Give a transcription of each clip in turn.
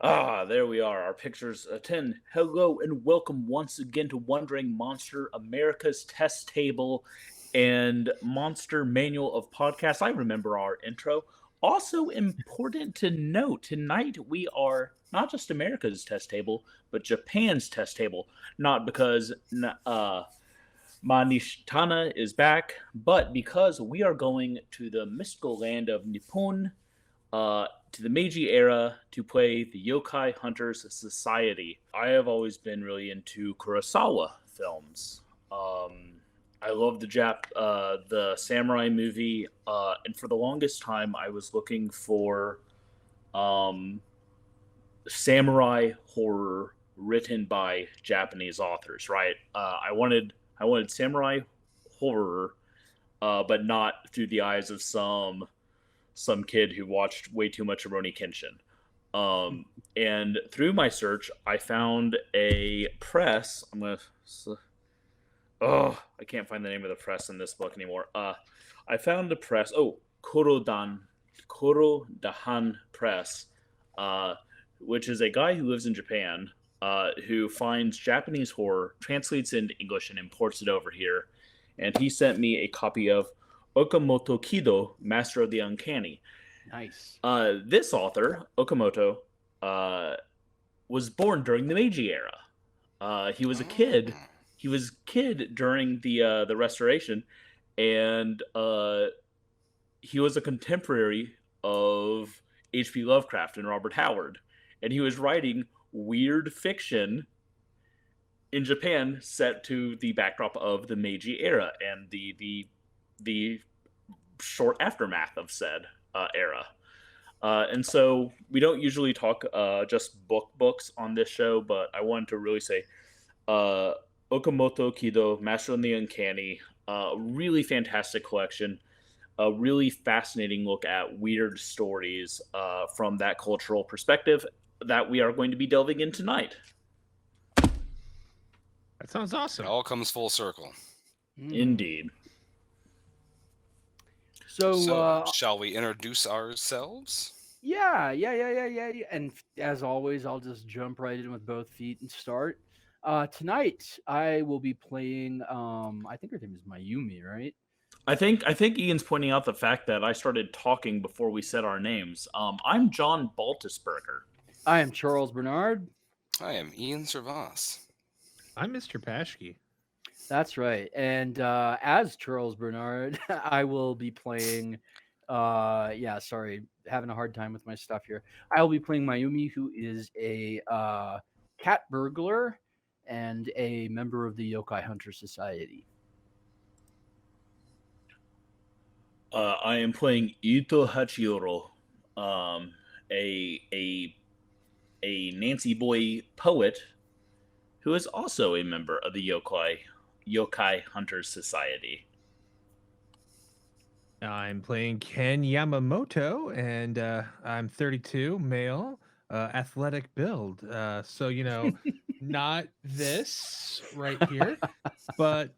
There we are. Our pictures attend. Hello and welcome once again to Wandering Monster, America's Test Table and Monster Manual of Podcasts. I remember our intro. Also important to note, tonight we are not just America's test table, but Japan's test table. Not because Manishitana is back, but because we are going to the mystical land of Nippon, to the Meiji era to play the Yokai Hunters Society. I have always been really into Kurosawa films. I love the samurai movie, and for the longest time, I was looking for um, samurai horror written by Japanese authors. Right? I wanted samurai horror, but not through the eyes of some kid who watched way too much Rurouni Kenshin. And through my search, I found a press. I can't find the name of the press in this book anymore. I found a press. Oh, Korodahan Press, uh, which is a guy who lives in Japan, who finds Japanese horror, translates it into English, and imports it over here. And he sent me a copy of Okamoto Kido, Master of the Uncanny. Nice. This author, Okamoto, was born during the Meiji era. He was a kid. He was a kid during the Restoration, and he was a contemporary of H.P. Lovecraft and Robert Howard, and he was writing weird fiction in Japan set to the backdrop of the Meiji era and the short aftermath of said era. And so we don't usually talk just books on this show, but I wanted to really say uh, Okamoto Kido, Master of the Uncanny, really fantastic collection, a really fascinating look at weird stories from that cultural perspective that we are going to be delving in tonight. That sounds awesome. It all comes full circle. Indeed. So, shall we introduce ourselves? Yeah. And as always, I'll just jump right in with both feet and start. Tonight, I will be playing. I think her name is Mayumi, right? I think Ian's pointing out the fact that I started talking before we said our names. I'm John Baltusberger. I am Charles Bernard. I am Ian Servas. I'm Mr. Paschke. That's right. And as Charles Bernard, I will be playing. Sorry, having a hard time with my stuff here. I will be playing Mayumi, who is a cat burglar and a member of the Yokai Hunter Society. I am playing Ito Hachioro, a Nancy Boy poet who is also a member of the Yokai Hunters Society. I'm playing Ken Yamamoto, and I'm 32, male, athletic build. Not this right here, but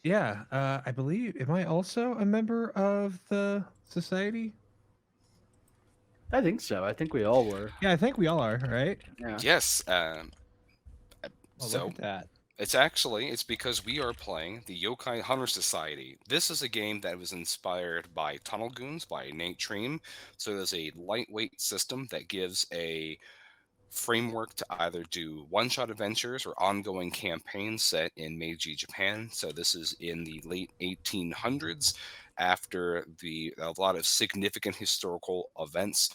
yeah, I believe. Am I also a member of the society? I think so. I think we all were. Yeah, I think we all are, right? Yeah. Yes. Look at that. It's because we are playing the Yokai Hunter Society. This is a game that was inspired by Tunnel Goons by Nate Treem. So there's a lightweight system that gives a framework to either do one-shot adventures or ongoing campaigns set in Meiji Japan. So this is in the late 1800s, after a lot of significant historical events,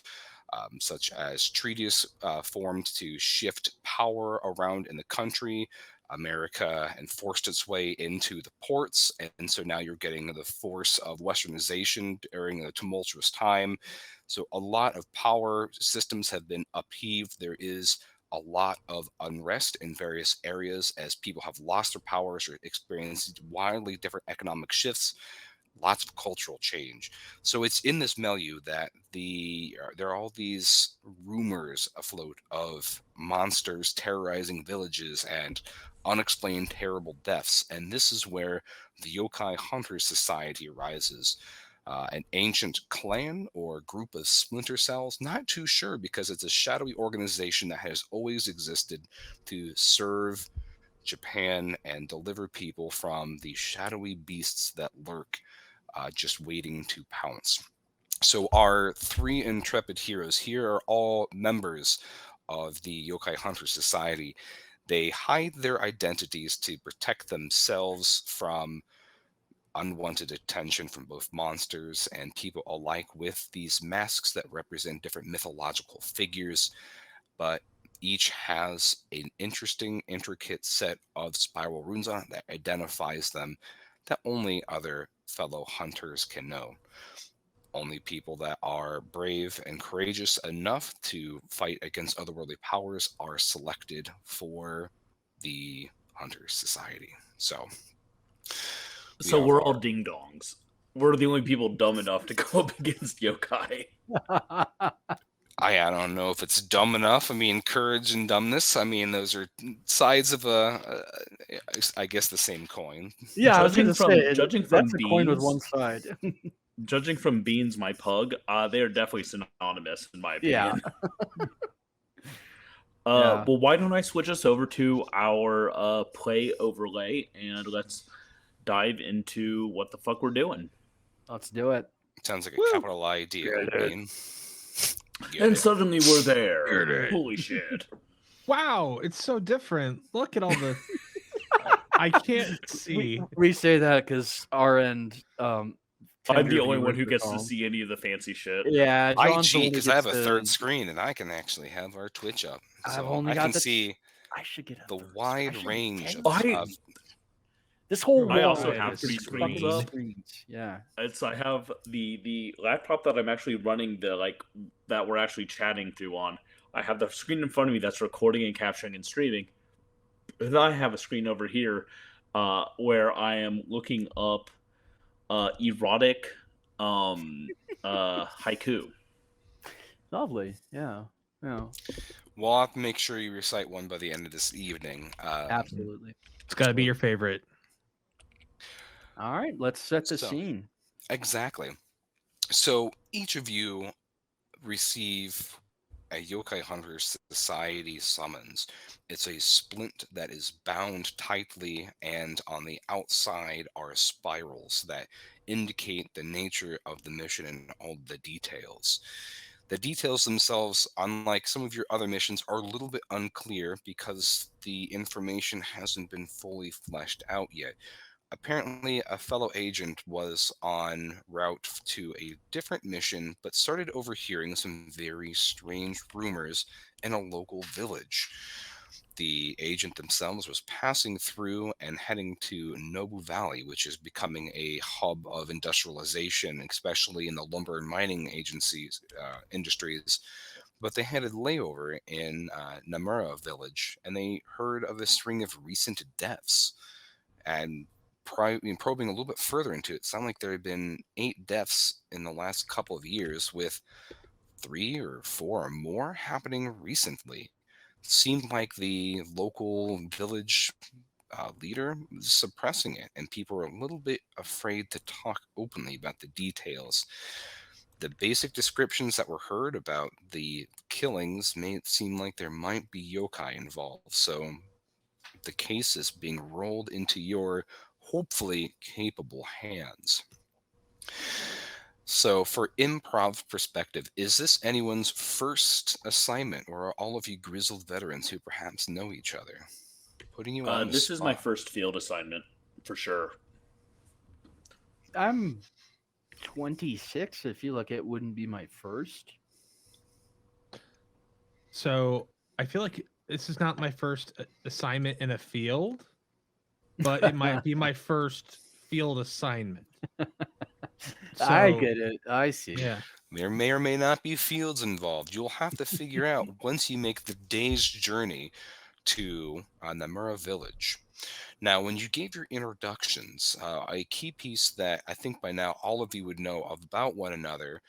such as treaties formed to shift power around in the country. America enforced its way into the ports, and so now you're getting the force of westernization during a tumultuous time. So a lot of power systems have been upheaved. There is a lot of unrest in various areas as people have lost their powers or experienced wildly different economic shifts, lots of cultural change. So it's in this milieu that there are all these rumors afloat of monsters terrorizing villages and unexplained terrible deaths, and this is where the Yokai Hunter Society arises. an ancient clan or group of splinter cells. Not too sure because it's a shadowy organization that has always existed to serve Japan and deliver people from the shadowy beasts that lurk, just waiting to pounce. So, our three intrepid heroes here are all members of the Yokai Hunter Society. They hide their identities to protect themselves from unwanted attention from both monsters and people alike with these masks that represent different mythological figures, but each has an interesting, intricate set of spiral runes on it that identifies them that only other fellow hunters can know. Only people that are brave and courageous enough to fight against otherworldly powers are selected for the Hunter Society. So we So have we're all our ding dongs. We're the only people dumb enough to go up against yokai. I don't know if it's dumb enough. I mean, courage and dumbness. I mean, those are sides of I guess, the same coin. Yeah, I was Judging gonna from say judging from that's a coin with Beans, one side. judging from Beans, my pug, they are definitely synonymous in my Yeah. opinion. Yeah. Well, why don't I switch us over to our play overlay and let's dive into what the fuck we're doing. Let's do it. Sounds like a Woo! capital idea, Get it. Bean. Get And it. suddenly we're there. Get it. Holy shit. Wow, it's so different. Look at all the. I can't see. We say that because our end. I'm tender the only one viewers who at gets to home. see any of the fancy shit. Yeah, I John's the cheat one who because I have a gets third to- screen and I can actually have our Twitch up, I've so only I got can the- see I should get a the third screen. I wide should range get of, I- of this whole I wall also have is three fucking screens. screens. Yeah. I have the laptop that I'm actually running that we're actually chatting through on. I have the screen in front of me that's recording and capturing and streaming. And then I have a screen over here where I am looking up erotic haiku. Lovely. Yeah. Yeah. Well, I'll have to make sure you recite one by the end of this evening. Absolutely. It's got to be your favorite. All right. Let's set the So- scene. Exactly. So each of you receive a Yokai Hunter Society summons. It's a splint that is bound tightly, and on the outside are spirals that indicate the nature of the mission and all the details. The details themselves, unlike some of your other missions, are a little bit unclear because the information hasn't been fully fleshed out yet. Apparently, a fellow agent was en route to a different mission, but started overhearing some very strange rumors in a local village. The agent themselves was passing through and heading to Nobu Valley, which is becoming a hub of industrialization, especially in the lumber and mining agencies industries. But they had a layover in Namura village, and they heard of a string of recent deaths. And probing a little bit further into it, sounded like there had been 8 deaths in the last couple of years, with 3 or 4 or more happening recently. Seemed like the local village leader was suppressing it, and people were a little bit afraid to talk openly about the details. The basic descriptions that were heard about the killings made it seem like there might be yokai involved, so the case is being rolled into your hopefully capable hands. So, for improv perspective, is this anyone's first assignment, or are all of you grizzled veterans who perhaps know each other? Putting you on the This is my spot. first field assignment for sure. I'm 26. I feel like it wouldn't be my first. So I feel like this is not my first assignment in a field, but it might be my first field assignment. I So, get it. I see. Yeah. There may or may not be fields involved. You'll have to figure out once you make the day's journey to Namura Village. Now, when you gave your introductions, a key piece that I think by now all of you would know about one another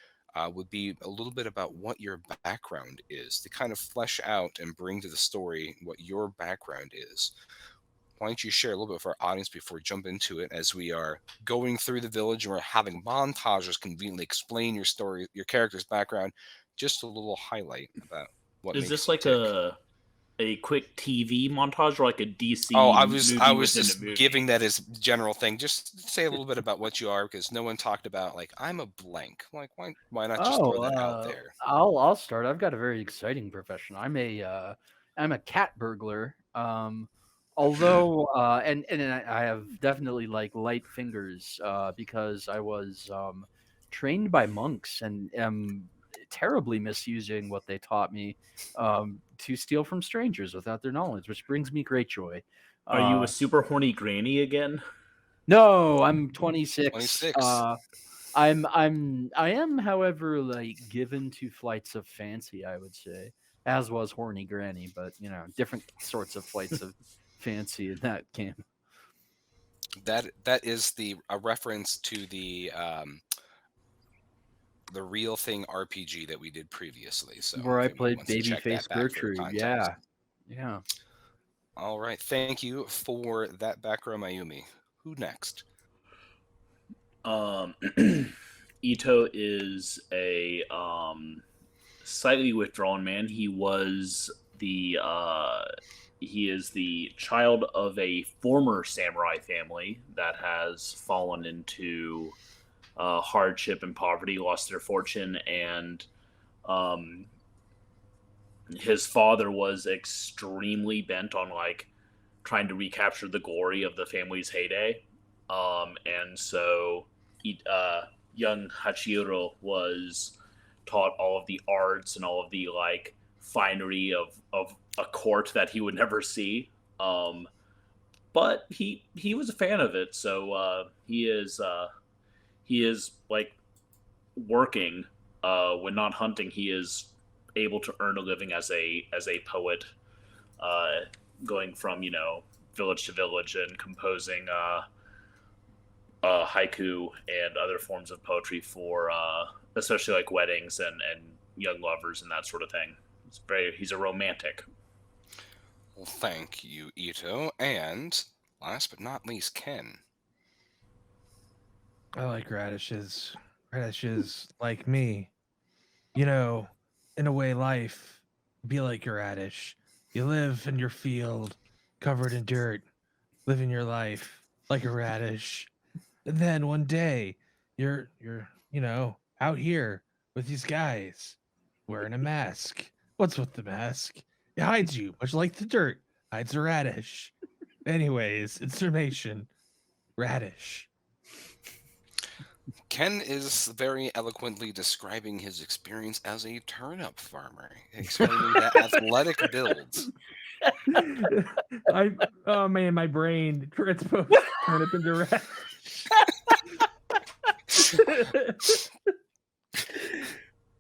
would be a little bit about what your background is, to kind of flesh out and bring to the story what your background is. why don't you share a little bit for our audience before we jump into it, as we are going through the village and we're having montages conveniently explain your story, your character's background, just a little highlight about what Is this makes you like tick. a quick TV montage or like a Oh, DC I movie was within a just movie? giving that as general thing. Just say a little bit about what you are, because no one talked about like I'm a blank. Like why not just throw Oh, that out there? I'll start. I've got a very exciting profession. I'm a cat burglar. Although and I have definitely like light fingers because I was trained by monks and am terribly misusing what they taught me to steal from strangers without their knowledge, which brings me great joy. Are you a Uh, super horny granny again? no, I'm 26. 26. I am, however, like given to flights of fancy, I would say, as was horny granny, but different sorts of flights of fancy in that game. That is a reference to the real thing RPG that we did previously. So Where I if anyone played wants to check that babyface back for Gertrude. context. Yeah. Yeah. All right, thank you for that background, Mayumi. Who next? Um, Ito is a slightly withdrawn man. He is the child of a former samurai family that has fallen into hardship and poverty, lost their fortune, and um, his father was extremely bent on like trying to recapture the glory of the family's heyday. And so young Hachiro was taught all of the arts and all of the like finery of a court that he would never see. But he was a fan of it, so he is like working when not hunting. He is able to earn a living as a poet, uh, going from village to village and composing haiku and other forms of poetry for especially like weddings and young lovers and that sort of thing. He's a romantic. Well, thank you, Ito. And last but not least, Ken. I like radishes. Radishes like me. You know, in a way, life be like a radish. You live in your field, covered in dirt, living your life like a radish. And then one day, you're out here with these guys wearing a mask. What's with the mask? It hides you, much like the dirt hides a radish. Anyways, it's summation. Radish. Ken is very eloquently describing his experience as a turnip farmer, explaining that athletic builds. Oh man, my brain transposed turnip into radish.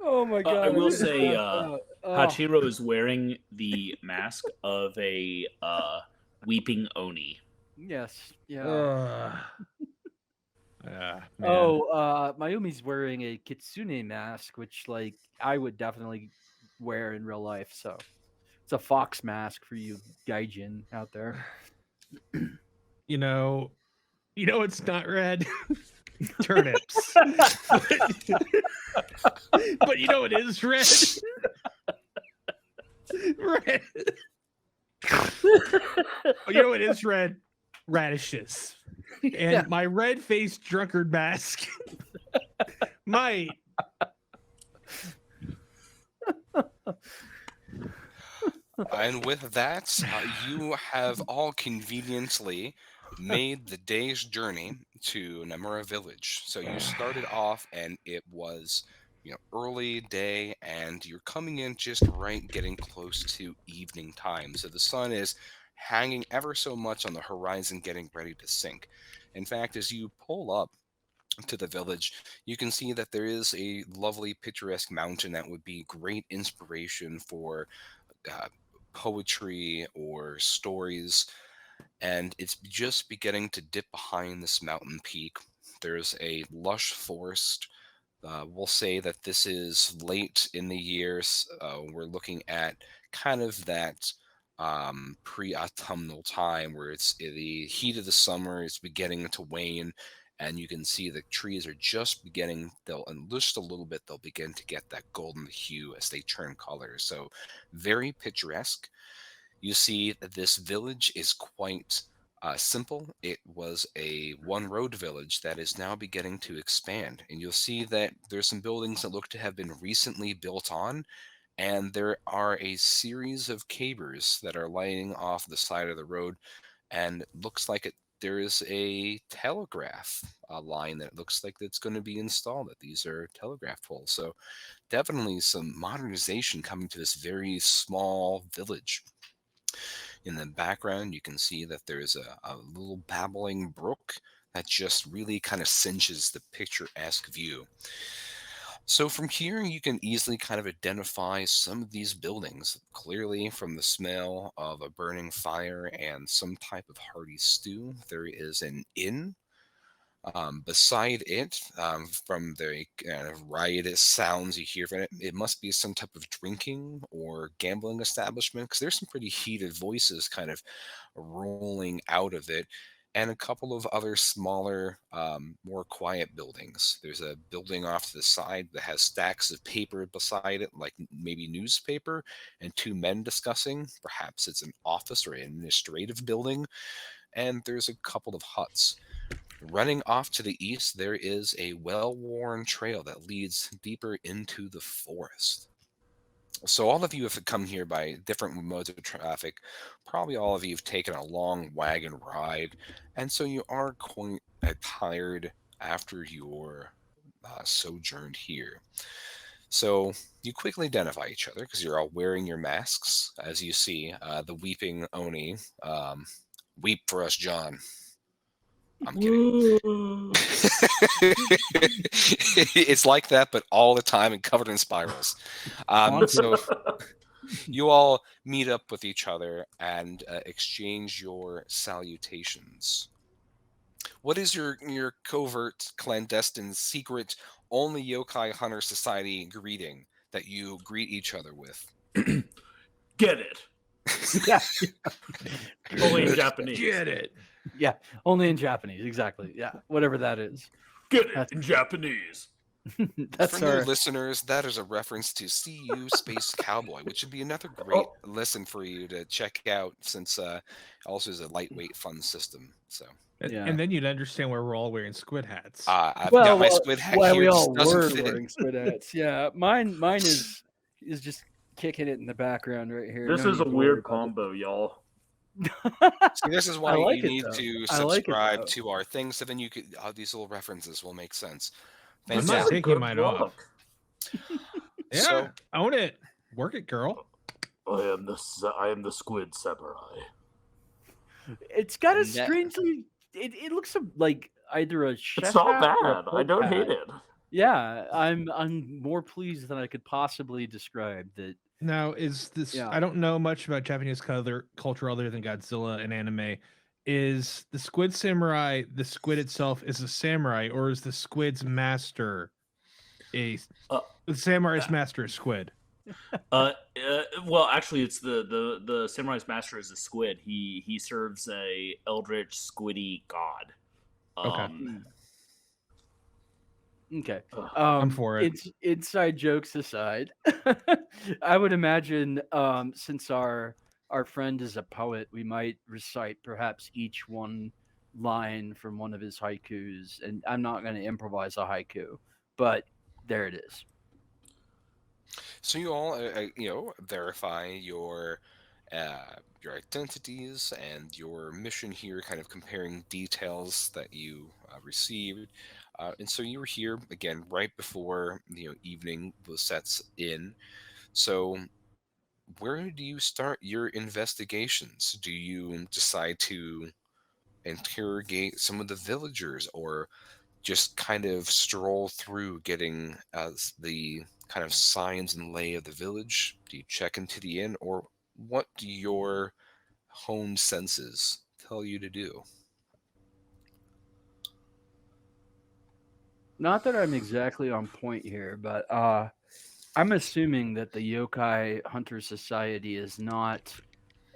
Oh my god! I will just say, laughed out. Oh, Hachiro is wearing the mask of a weeping oni. yes, yeah. Ugh. Man. Oh, Mayumi's wearing a kitsune mask, which like I would definitely wear in real life. So it's a fox mask for you gaijin out there. You know, it's not red. Turnips. But you know it is red. Red. But you know it is red. Radishes. And Yeah. my red-faced drunkard mask might. And with that, you have all conveniently made the day's journey to Nemura Village. So you started off, and it was, early day, and you're coming in just right, getting close to evening time. So the sun is hanging ever so much on the horizon, getting ready to sink. In fact, as you pull up to the village, you can see that there is a lovely picturesque mountain that would be great inspiration for uh, poetry or stories, and it's just beginning to dip behind this mountain peak. There's a lush forest. We'll say that this is late in the year. We're looking at kind of that pre-autumnal time where it's the heat of the summer is beginning to wane, and you can see the trees are just beginning. They'll, in just a little bit, they'll begin to get that golden hue as they turn color. So very picturesque. You see that this village is quite simple. It was a one-road village that is now beginning to expand, and you'll see that there's some buildings that look to have been recently built on, and there are a series of cabers that are laying off the side of the road, and it looks like there is a telegraph line that looks like it's going to be installed. That these are telegraph poles, so definitely some modernization coming to this very small village. In the background, you can see that there's a little babbling brook that just really kind of cinches the picturesque view. So from here, you can easily kind of identify some of these buildings clearly from the smell of a burning fire and some type of hearty stew. There is an inn. Beside it, from the kind of riotous sounds you hear from it, it must be some type of drinking or gambling establishment because there's some pretty heated voices kind of rolling out of it, and a couple of other smaller, more quiet buildings. There's a building off to the side that has stacks of paper beside it, like maybe newspaper, and two men discussing. Perhaps it's an office or an administrative building, and there's a couple of huts. Running off to the east, there is a well worn trail that leads deeper into the forest. So, all of you have come here by different modes of traffic. Probably all of you have taken a long wagon ride, and so you are quite tired after your sojourn here. So, you quickly identify each other because you're all wearing your masks. As you see, the weeping Oni, weep for us, John. I'm kidding. It's like that, but all the time and covered in spirals. So you all meet up with each other and exchange your salutations. What is your covert, clandestine, secret, only Yokai Hunter Society greeting that you greet each other with? Get it. Yeah. Only in Japanese. Get it. Yeah, only in Japanese, exactly. Yeah, whatever that is. Get it in Japanese. That's For our new listeners, that is a reference to CU Space Cowboy, which would be another great listen for you to check out, since also is a lightweight, fun system. So, Yeah. And then you'd understand why we're all wearing squid hats. I've got my squid hat why here. we It all just doesn't were fit in. wearing squid hats. Yeah, mine is just kicking it in the background right here. This No is need a to worry weird about combo, y'all. See, this is why I like you it, need though. to I like it, subscribe though. to our thing, so then you could these little references will make sense. I'm not Fantastic. taking mine off. look. Yeah, So- own it. Work it, girl. I am the squid samurai. It's got a And that- strangely. It looks like either a chef It's not hat or a bad. I poke don't hat. hate it. Yeah, I'm more pleased than I could possibly describe that. Now, is this? Yeah. I don't know much about Japanese culture other than Godzilla and anime. Is the squid samurai the squid itself is a samurai, or is the squid's master a the samurai's master a squid? Well, actually, it's the samurai's master is a squid. He serves a eldritch squiddy god. Okay. I'm for it. It's inside jokes aside. I would imagine since our friend is a poet, we might recite perhaps each one line from one of his haikus, and I'm not going to improvise a haiku, but there it is. So you all, verify your identities and your mission here, kind of comparing details that you received. And so you were here again right before evening sets in. So where do you start your investigations? Do you decide to interrogate some of the villagers, or just kind of stroll through getting the kind of signs and lay of the village? Do you check into the inn, or what do your home senses tell you to do? Not that I'm exactly on point here, but I'm assuming that the Yokai Hunter Society is not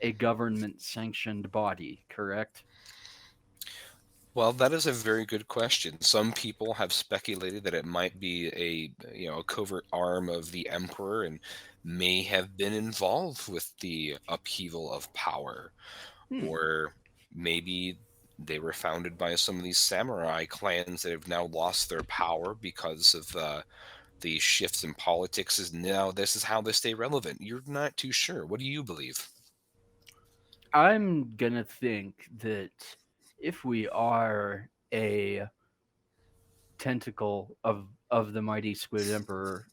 a government-sanctioned body, correct? Well, that is a very good question. Some people have speculated that it might be a covert arm of the emperor and may have been involved with the upheaval of power, Hmm. or maybe they were founded by some of these samurai clans that have now lost their power because of the shifts in politics. Is now this is how they stay relevant. You're not too sure. What do you believe? I'm gonna think that if we are a tentacle of the mighty squid emperor,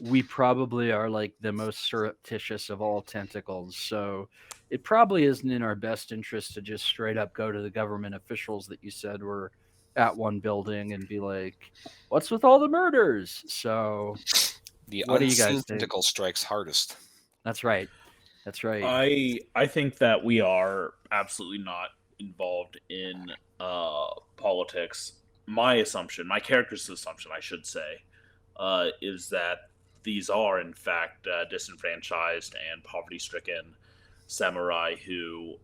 we probably are like the most surreptitious of all tentacles. So it probably isn't in our best interest to just straight up go to the government officials that you said were at one building and be like, what's with all the murders? So The what do you unseen guys think? tentacle strikes hardest. That's right. That's right. I think that we are absolutely not involved in politics. My assumption, my character's assumption, I should say, is that these are in fact disenfranchised and poverty-stricken samurai who,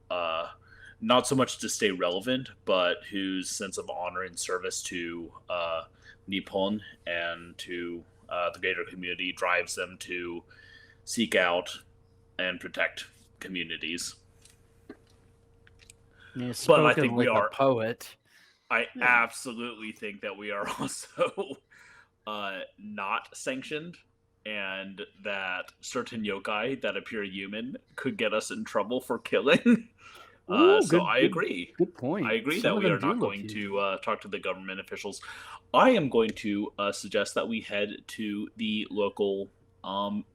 not so much to stay relevant, but whose sense of honor and service to Nippon and to the greater community drives them to seek out and protect communities. You're But I spoken think we like a are. poet. I absolutely think that we are also not sanctioned, and that certain yokai that appear human could get us in trouble for killing. Ooh, So good, I good, agree. good point. I agree Some that of we them are do not look going human. to talk to the government officials. I am going to suggest that we head to the local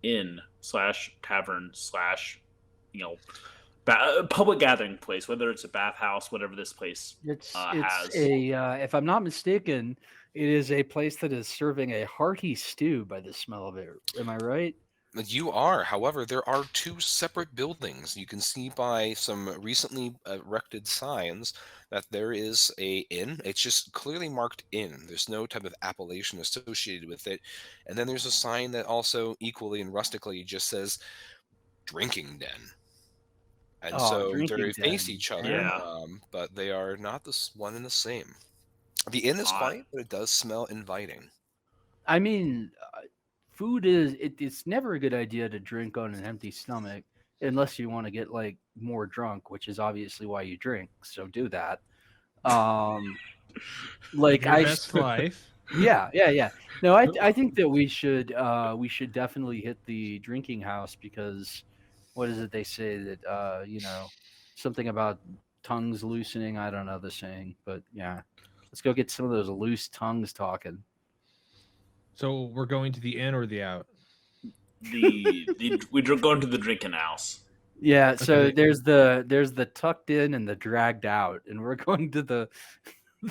inn slash tavern slash, you know, public gathering place, whether it's a bathhouse, whatever this place It's has. a if I'm not mistaken, it is a place that is serving a hearty stew by the smell of it. Am I right? You are. However, there are two separate buildings. You can see by some recently erected signs that there is a inn. It's just clearly marked inn. There's no type of appellation associated with it. And then there's a sign that also equally and rustically just says drinking den. And Oh, so they drinking face den. each other, Yeah. Yeah. but they are not this one and the same. The inn is Uh, quiet, but it does smell inviting. I mean, food is it's never a good idea to drink on an empty stomach unless you want to get like more drunk, which is obviously why you drink. So do that. Um, Live like your I best life. Yeah, yeah, yeah. No, I think that we should definitely hit the drinking house because what is it they say that something about tongues loosening, I don't know the saying, but yeah. Let's go get some of those loose tongues talking. So we're going to the in or the out? we're going to the drinking house. Yeah, so Okay. there's the tucked in and the dragged out, and we're going to the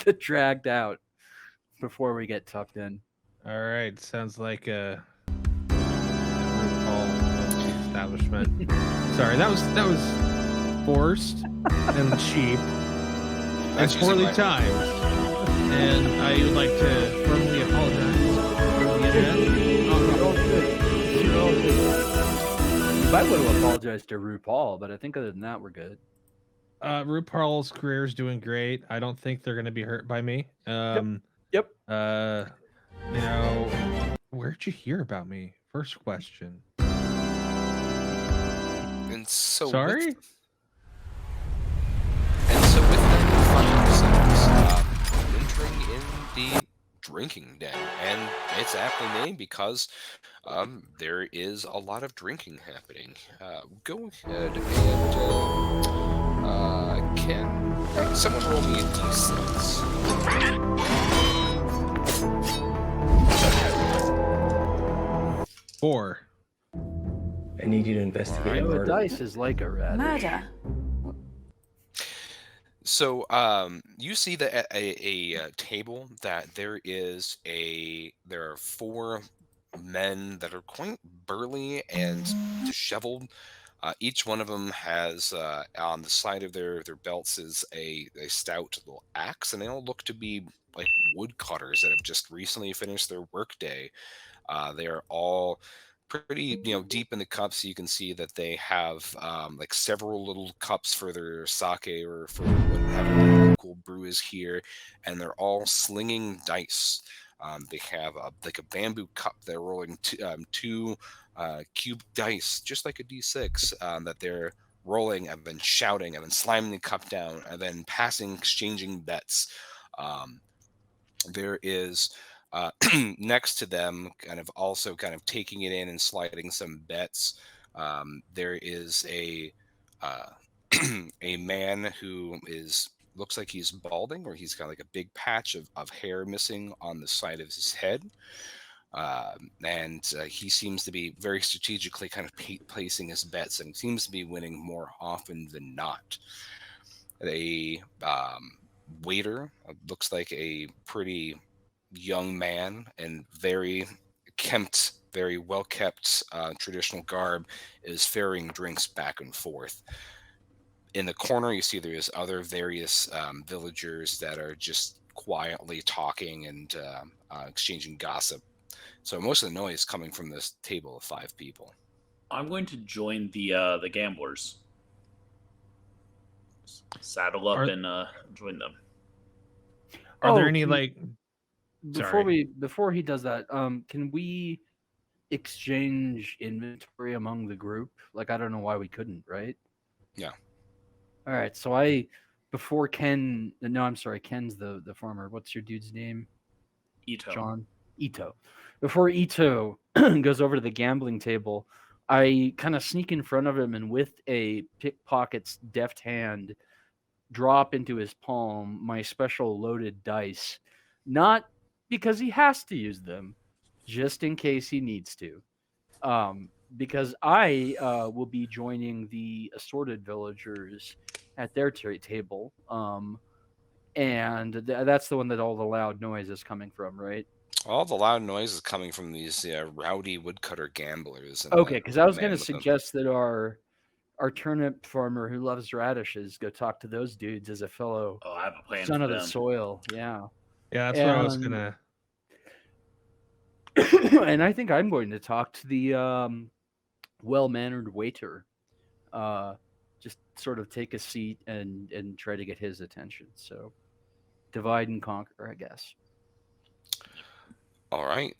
the dragged out before we get tucked in. All right. Sounds like a RuPaul establishment. Sorry, that was forced and cheap and That's usually poorly my- timed. And I would like to firmly apologize for the internet. You're all good. You're all good. You might want to apologize to RuPaul, but I think other than that, we're good. RuPaul's career is doing great. I don't think they're going to be hurt by me. Yep. Where'd you hear about me? First question. And so Sorry? with that, we find ourselves entering in the drinking den, and it's aptly named because there is a lot of drinking happening. Go ahead and can someone roll me a d6? 4. I need you to investigate You know, a murder. dice is like a rat. Murder. So you see that at a table that there are 4 men that are quite burly and disheveled. Each one of them has on the side of their belts is a stout little axe, and they all look to be like woodcutters that have just recently finished their workday. They are all pretty deep in the cups. You can see that they have like several little cups for their sake or for whatever local brew is here, and they're all slinging dice. They have like a bamboo cup. They're rolling two cube dice, just like a d6, that they're rolling and then shouting and then slamming the cup down and then passing, exchanging bets. Um, there is next to them, kind of also kind of taking it in and sliding some bets. There is uh, a man who is looks like he's balding, or he's got like a big patch of hair missing on the side of his head. And he seems to be very strategically kind of placing his bets and seems to be winning more often than not. A waiter looks like a pretty young man and very kempt, very well kept traditional garb, is ferrying drinks back and forth. In the corner, you see there's other various villagers that are just quietly talking and exchanging gossip. So most of the noise coming from this table of 5 people. I'm going to join the gamblers. Saddle up and join them. Are there any like? Before he does that, can we exchange inventory among the group? Like, I don't know why we couldn't, right? Yeah. All right. So before Ken, no, I'm sorry, Ken's the farmer. What's your dude's name? Ito. John. Ito. Before Ito goes over to the gambling table, I kind of sneak in front of him and with a pickpocket's deft hand, drop into his palm my special loaded dice. Not because he has to use them, just in case he needs to. Because I will be joining the assorted villagers at their table. And that's the one that all the loud noise is coming from, right? All the loud noise is coming from these rowdy woodcutter gamblers. And okay, because I was going to suggest that our turnip farmer who loves radishes go talk to those dudes as a fellow I have a plan son for of them. the soil. Yeah. Yeah, that's what I was gonna. And I think I'm going to talk to the well-mannered waiter. Just sort of take a seat and try to get his attention. So divide and conquer, I guess. All right.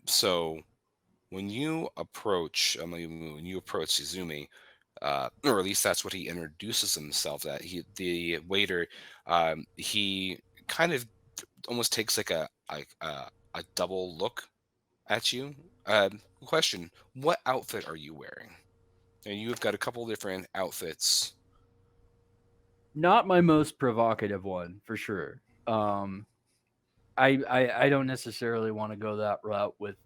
So when you approach Izumi, or at least that's what he introduces himself at. The waiter, he kind of almost takes like a double look at you. Question: what outfit are you wearing? And you've got a couple different outfits. Not my most provocative one, for sure. I don't necessarily want to go that route with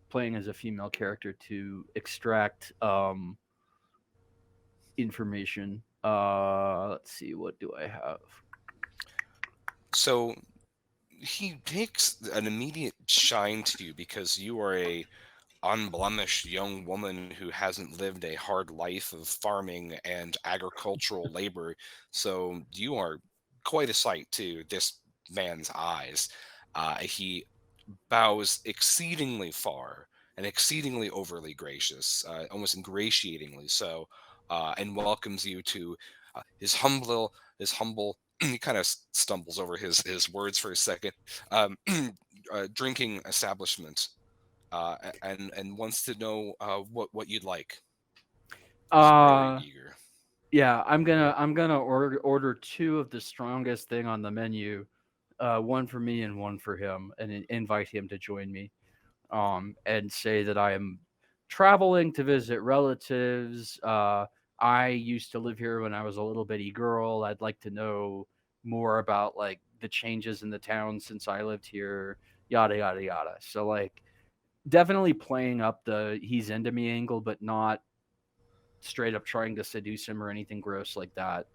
playing as a female character to extract information. Let's see, what do I have? So he takes an immediate shine to you because you are a unblemished young woman who hasn't lived a hard life of farming and agricultural labor. So you are quite a sight to this man's eyes. He bows exceedingly far and exceedingly overly gracious, almost ingratiatingly so, and welcomes you to his humble. He kind of stumbles over his words for a second. Drinking establishment, and wants to know what you'd like. He's very eager. Yeah, I'm gonna order 2 of the strongest thing on the menu, one for me and one for him, and invite him to join me, and say that I am traveling to visit relatives. I used to live here when I was a little bitty girl. I'd like to know more about like the changes in the town since I lived here, yada yada yada. So like definitely playing up the he's into me angle, but not straight up trying to seduce him or anything gross like that.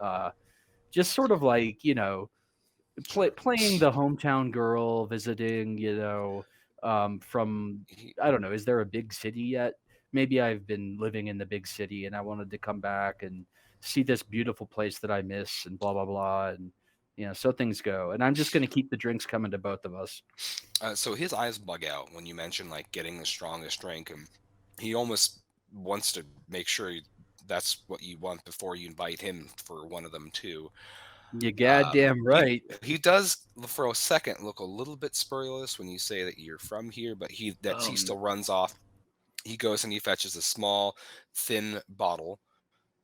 Just sort of like, playing the hometown girl visiting, from, I don't know, is there a big city yet? Maybe I've been living in the big city and I wanted to come back and see this beautiful place that I miss and blah, blah, blah. And, so things go. And I'm just going to keep the drinks coming to both of us. So his eyes bug out when you mention like getting the strongest drink, and he almost wants to make sure that's what you want before you invite him for one of them too. You goddamn right. He does for a second look a little bit spurious when you say that you're from here, but he still runs off. He goes and he fetches a small, thin bottle,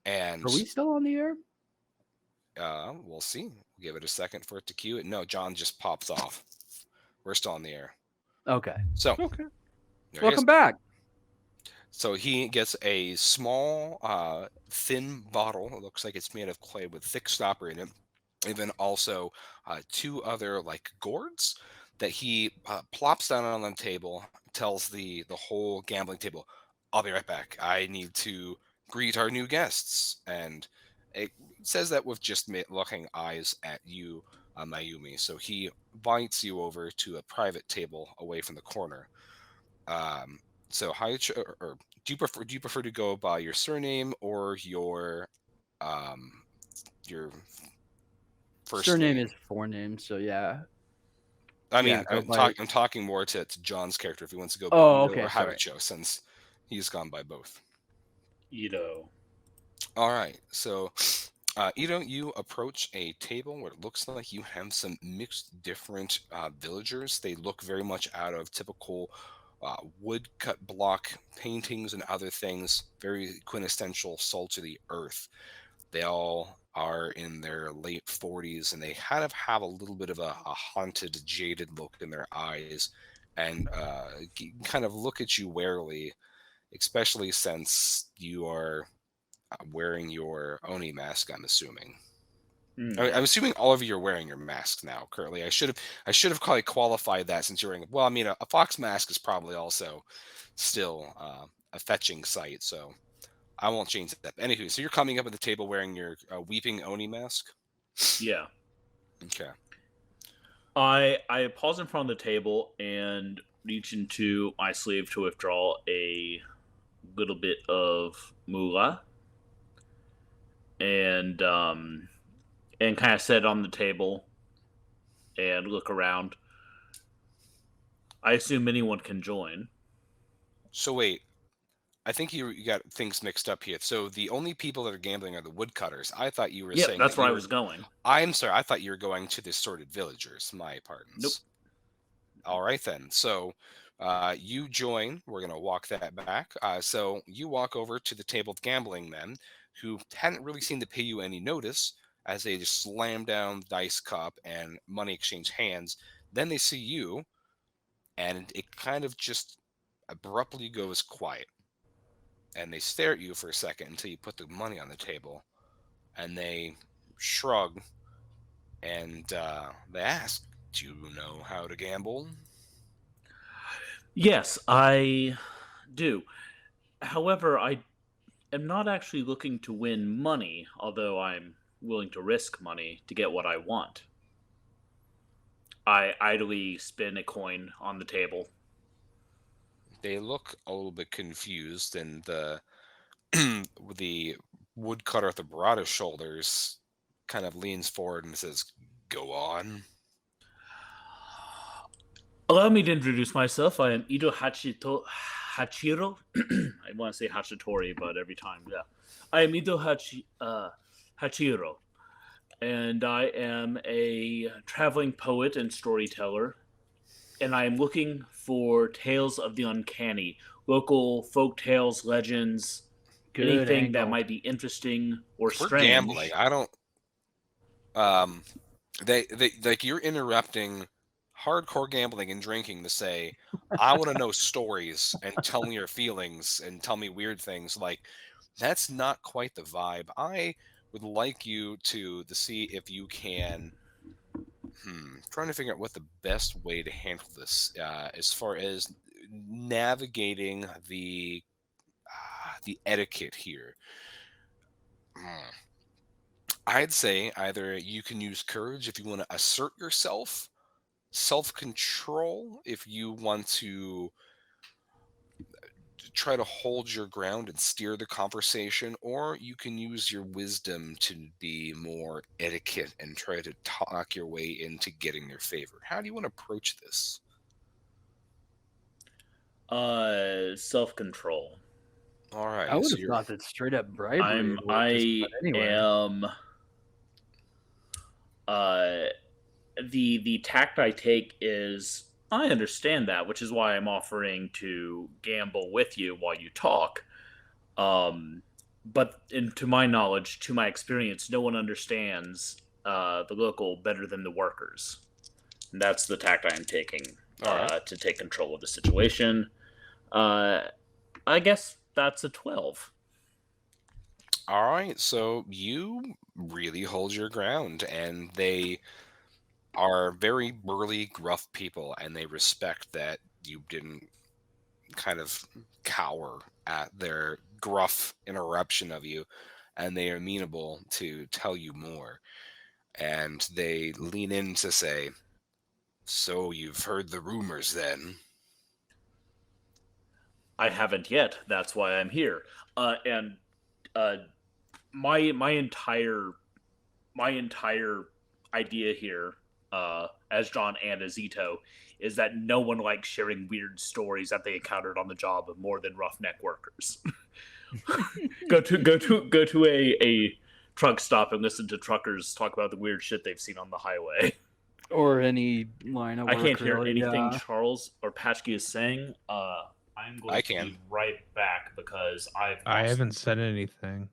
and Are we still on the air? we'll see. We'll give it a second for it to cue it. No, John just pops off. We're still on the air. Okay. So, Okay. Welcome back. So he gets a small, thin bottle. It looks like it's made of clay with thick stopper in it. And then also 2 other like gourds that he plops down on the table. Tells the whole gambling table, "I'll be right back. I need to greet our new guests." And it says that with just looking eyes at you, Mayumi. So he invites you over to a private table away from the corner. So or do you prefer to go by your surname or um your first Surname name? is forename, so yeah. I Yeah, mean, go by. I'm talking more to John's character if he wants to go by Oh, Ito okay, or sorry. Habicho, since he's gone by both. Ito. All right, so Ito, you approach a table where it looks like you have some mixed different villagers. They look very much out of typical woodcut block paintings and other things, very quintessential salt of the earth. They all are in their late 40s, and they kind of have a little bit of a haunted, jaded look in their eyes, and kind of look at you warily, especially since you are wearing your Oni mask, I'm assuming. I'm assuming all of you are wearing your masks now currently. I should have probably qualified that since you're wearing. Well, I mean, a fox mask is probably also still a fetching sight, so I won't change that. Anywho, so you're coming up at the table wearing your weeping Oni mask. Yeah. Okay. I pause in front of the table and reach into my sleeve to withdraw a little bit of moolah and kind of set it on the table and look around. I assume anyone can join. So wait, I think you got things mixed up here. So the only people that are gambling are the woodcutters. I thought you were Yeah, saying that's that where you I were. was going. I'm sorry. I thought you were going to the assorted villagers. My pardons. Nope. All right then. So you join. We're gonna walk that back. So you walk over to the table of gambling men, who hadn't really seemed to pay you any notice as they just slam down the dice cup and money exchange hands. Then they see you, and it kind of just abruptly goes quiet. And they stare at you for a second until you put the money on the table, and they shrug and they ask, "Do you know how to gamble?" Yes, I do. However, I am not actually looking to win money, although I'm willing to risk money to get what I want. I idly spin a coin on the table. They look a little bit confused, and the woodcutter at the broadest shoulders kind of leans forward and says, "Go on." Allow me to introduce myself. I am Ido Hachiro. I want to say Hachitori, but every time, yeah. I am Hachiro, and I am a traveling poet and storyteller, and I am looking for tales of the uncanny, local folk tales, legends, Good anything that angle. might be interesting or We're strange. gambling. I don't. They like you're interrupting hardcore gambling and drinking to say, "I want to know stories and tell me your feelings and tell me weird things." Like that's not quite the vibe. I would like you to see if you can. Trying to figure out what the best way to handle this, as far as navigating the etiquette here. Hmm. I'd say either you can use courage if you want to assert yourself, self control if you want to try to hold your ground and steer the conversation, or you can use your wisdom to be more etiquette and try to talk your way into getting their favor. How do you want to approach this? Self-control. All I right, would so have you're thought that straight up bribery I'm would work just I about anywhere. am uh the tact I take is I understand that, which is why I'm offering to gamble with you while you talk. Um, but to my knowledge, to my experience, no one understands the local better than the workers. And that's the tact I am taking all right. to take control of the situation. Uh, I guess that's a 12. All right, so you really hold your ground, and they are very burly, gruff people, and they respect that you didn't kind of cower at their gruff interruption of you, and they are amenable to tell you more. And they lean in to say, "So you've heard the rumors then?" I haven't yet. That's why I'm here. And uh, my entire idea here, as John and as Ito, is that no one likes sharing weird stories that they encountered on the job of more than roughneck workers. Go to a truck stop and listen to truckers talk about the weird shit they've seen on the highway. Or any line of I work, can't hear really. anything Charles or Patchke is saying. I'm I going to can. be right back because I haven't said anything.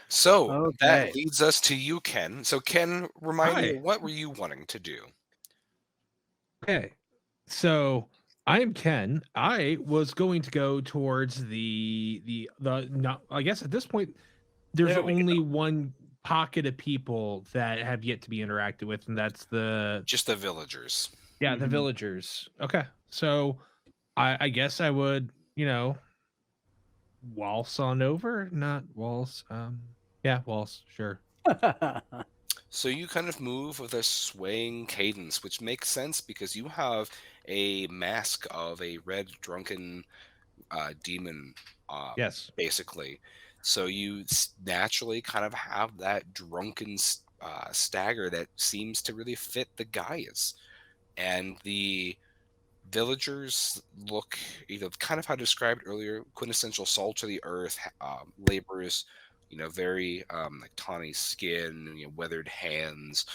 So that Okay. leads us to you, Ken. So Ken, remind me, Hi. what were you wanting to do? Okay. So I am Ken. I was going to go towards the no, I guess at this point there's There we only go. one pocket of people that have yet to be interacted with, and that's the Just the villagers. yeah, the Mhm. villagers. Okay. So I guess I would, waltz on over, not waltz. Yeah, waltz, sure. So you kind of move with a swaying cadence, which makes sense because you have a mask of a red drunken demon, Yes. basically. So you naturally kind of have that drunken stagger that seems to really fit the guise. And the villagers look, kind of how I described earlier, quintessential salt of the earth, laborers, very like tawny skin, weathered hands,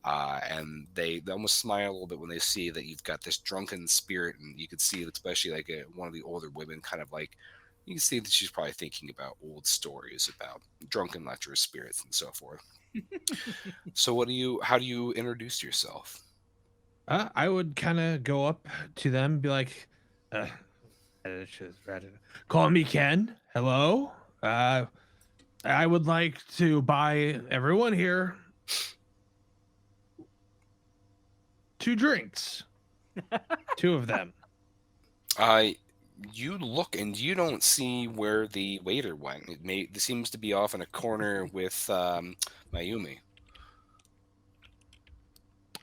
and they almost smile a little bit when they see that you've got this drunken spirit, and you could see, especially like one of the older women, kind of like you can see that she's probably thinking about old stories about drunken lecherous spirits and so forth. So, how do you introduce yourself? I would kind of go up to them and be like, uh, call me Ken. Hello. I would like to buy everyone here 2 drinks. 2 of them. Uh, you look and you don't see where the waiter went. It seems to be off in a corner with Mayumi.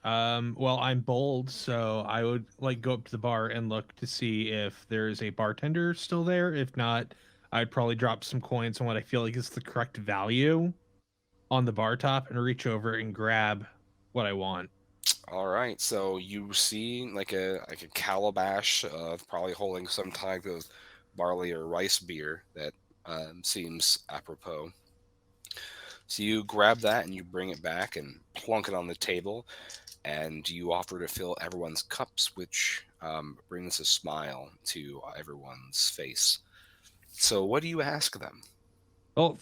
Well, I'm bold, so I would like go up to the bar and look to see if there's a bartender still there. If not, I'd probably drop some coins on what I feel like is the correct value on the bar top and reach over and grab what I want. All right, so you see like a calabash of probably holding some type of barley or rice beer that seems apropos. So you grab that and you bring it back and plunk it on the table, and you offer to fill everyone's cups, which brings a smile to everyone's face. So, what do you ask them? Well,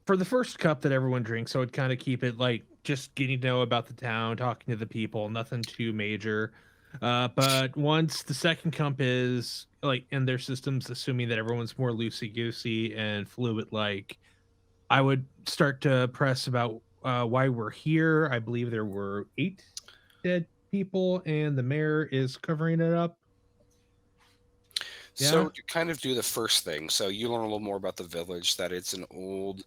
for the first cup that everyone drinks, I would kind of keep it like just getting to know about the town, talking to the people, nothing too major. But once the second cup is like in their systems, assuming that everyone's more loosey goosey and fluid, like I would start to press about why we're here. I believe there were 8 dead people, and the mayor is covering it up. Yeah. So, to kind of do the first thing, so you learn a little more about the village, that it's an old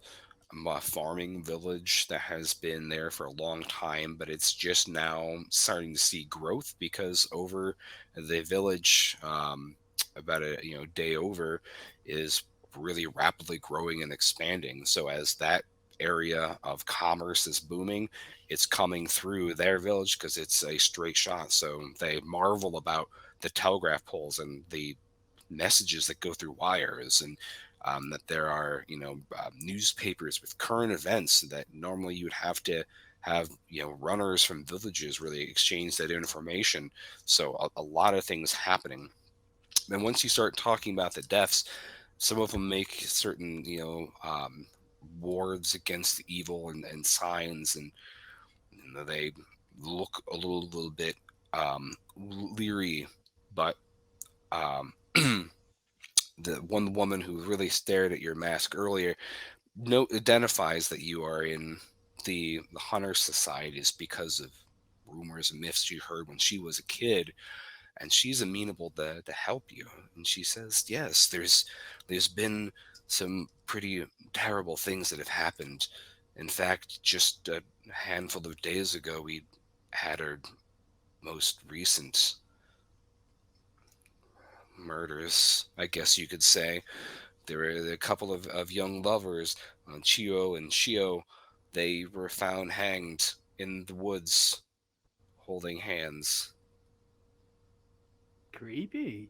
farming village that has been there for a long time, but it's just now starting to see growth because over the village about a day over is really rapidly growing and expanding. So as that area of commerce is booming, it's coming through their village because it's a straight shot. So they marvel about the telegraph poles and the messages that go through wires, and that there are newspapers with current events that normally you would have to have runners from villages really exchange that information. So a lot of things happening. And once you start talking about the deaths, some of them make certain wards against the evil and signs, and they look a little bit leery, but um, the one woman who really stared at your mask earlier identifies that you are in the hunter societies because of rumors and myths you heard when she was a kid, and she's amenable to help you. And she says, yes, there's been some pretty terrible things that have happened. In fact, just a handful of days ago, we had our most recent murders, I guess you could say. There were a couple of young lovers, Chio and Shio. They were found hanged in the woods, holding hands. Creepy.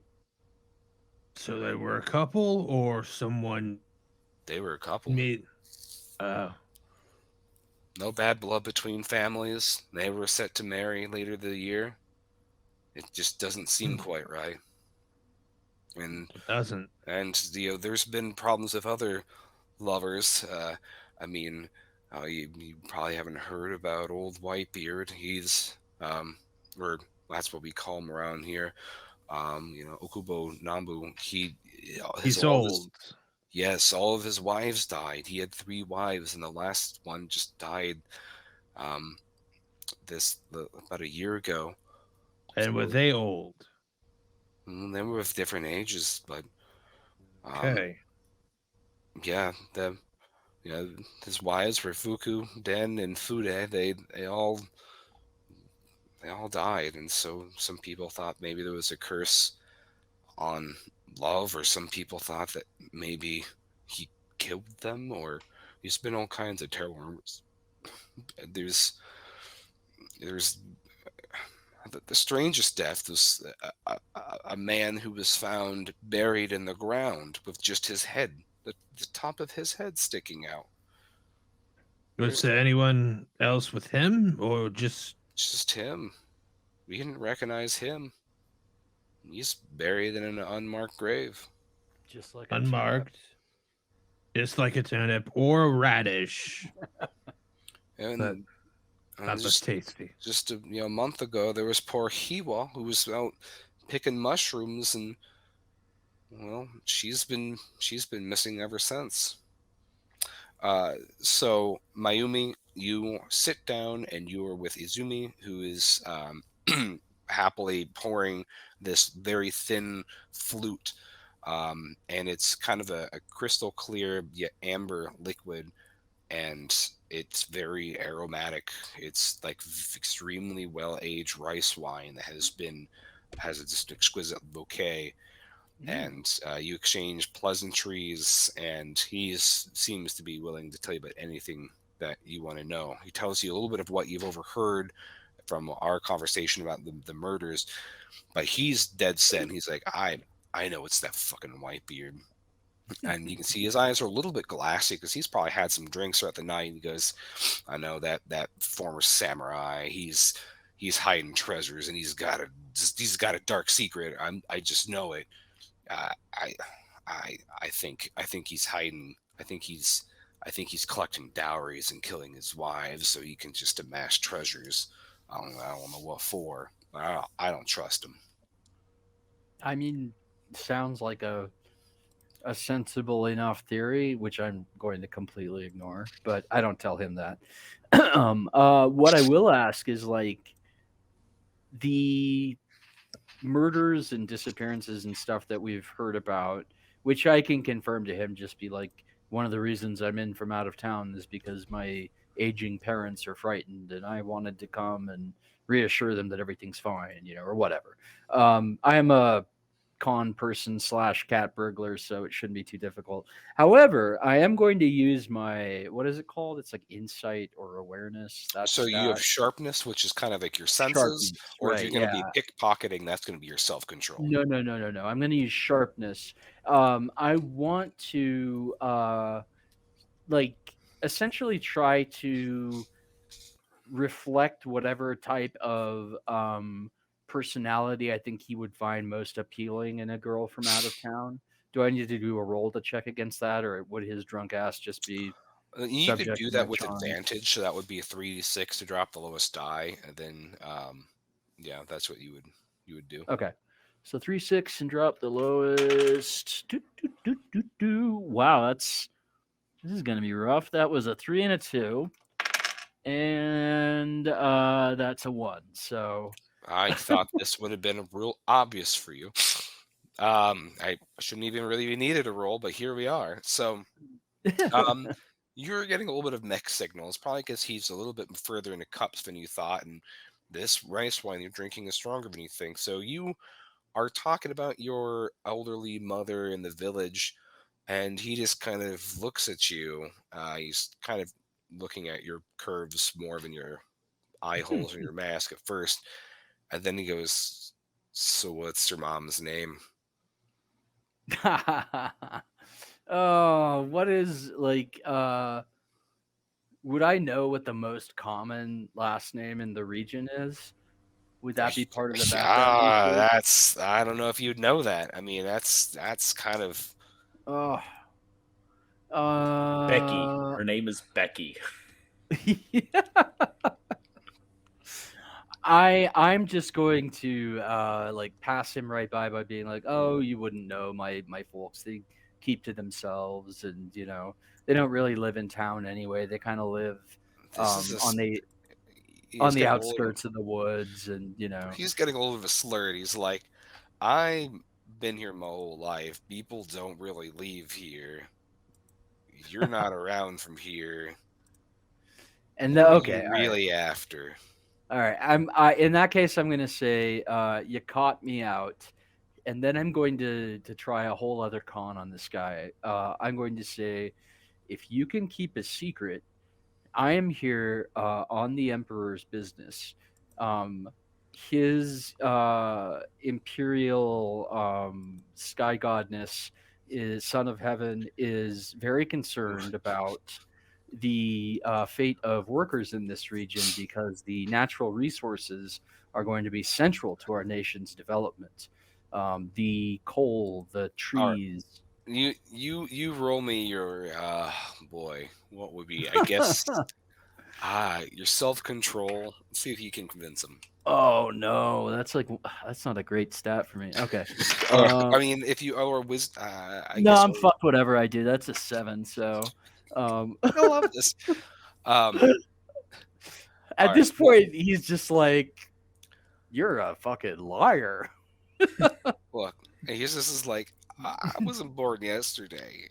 So they were a couple, or someone They were a couple. made. Uh, No bad blood between families. They were set to marry later the year. It just doesn't seem quite right. And it doesn't. there's been problems with other lovers. I mean, you probably haven't heard about old Whitebeard. He's or that's what we call him around here. Okubo Nambu. He's all of old. yes, all of his wives died. He had 3 wives, and the last one just died. Um, about a year ago. And were they old? They were of different ages, but Okay. yeah, his wives were Fuku, Den, and Fude. They all died, and so some people thought maybe there was a curse on love, or some people thought that maybe he killed them, or there's been all kinds of terrible rumors. There's the strangest death was a man who was found buried in the ground with just his head, the top of his head sticking out. Was there anyone else with him, or just Just him. We didn't recognize him. He's buried in an unmarked grave. Just like unmarked? Just like a turnip or a radish. And But not as just tasty. a month ago, there was poor Hiwa who was out picking mushrooms, and well, she's been missing ever since. So Mayumi, you sit down and you are with Izumi, who is happily pouring this very thin flute, and it's kind of a crystal clear yet amber liquid, and it's very aromatic. It's like extremely well aged rice wine that has a just exquisite bouquet. And you exchange pleasantries, and seems to be willing to tell you about anything that you want to know. He tells you a little bit of what you've overheard from our conversation about the murders, but he's dead set. And he's like, I know it's that fucking Whitebeard. And you can see his eyes are a little bit glassy because he's probably had some drinks throughout the night. He goes, I know that former samurai. He's hiding treasures, and he's got a dark secret. I just know it. I think he's hiding. I think he's collecting dowries and killing his wives so he can just amass treasures. I don't know what for. I don't trust him. I mean, sounds like a sensible enough theory, which I'm going to completely ignore, but I don't tell him that. What I will ask is like the murders and disappearances and stuff that we've heard about, which I can confirm to him, just be like, one of the reasons I'm in from out of town is because my aging parents are frightened and I wanted to come and reassure them that everything's fine, or whatever. I am a con person / cat burglar, so it shouldn't be too difficult. However, I am going to use my, what is it called? It's like insight or awareness. That So you have stat. sharpness, which is kind of like your senses, Sharpness, or if right? you're going to Yeah. be pickpocketing, that's going to be your self-control. No, no, no, no, no. I'm going to use sharpness. I want to like essentially try to reflect whatever type of personality I think he would find most appealing in a girl from out of town. Do I need to do a roll to check against that, or would his drunk ass just be You could subject do to that my with charm? advantage, so that would be a 3d6 to drop the lowest die, and then yeah, that's what you would do. Okay. So 3 6 and drop the lowest. Wow, this is gonna be rough. That was a 3 and a 2. And that's a 1. So I thought this would have been real obvious for you. I shouldn't even really needed a roll, but here we are. So you're getting a little bit of mixed signals, probably because he's a little bit further into cups than you thought, and this rice wine you're drinking is stronger than you think. So you are talking about your elderly mother in the village, and he just kind of looks at you. He's kind of looking at your curves more than your eye holes in your mask at first, and then he goes, "So what's your mom's name?" oh, what is like would I know what the most common last name in the region is? Would that be part of the background research? That's I don't know if you'd know that. I mean, that's kind of Oh, Becky. uh, Her name is Becky. I'm just going to like pass him right by being like, oh, you wouldn't know my folks. They keep to themselves, and they don't really live in town anyway. They kind of live this is on this. on He's the getting a little. outskirts of the woods, and He's getting a little bit of a slur. He's like, "I've been here my whole life. People don't really leave here. You're not around from here. and Who are okay, you all right. really after?" All right. In that case, I'm gonna say you caught me out, and then I'm going to try a whole other con on this guy. I'm going to say, if you can keep a secret, I am here on the Emperor's business. Um, his imperial sky godness is son of heaven is very concerned about the fate of workers in this region because the natural resources are going to be central to our nation's development. The coal, the All right, trees. you roll me your boy. What would be? I guess your self control. See if you can convince him. Oh no, that's not a great stat for me. Okay. I mean, if you or wisdom, I No, guess I'm fucked whatever I do. That's a 7. So I love this. Um, at all right. this point he's just like, you're a fucking liar. Look, here's this is like I wasn't born yesterday.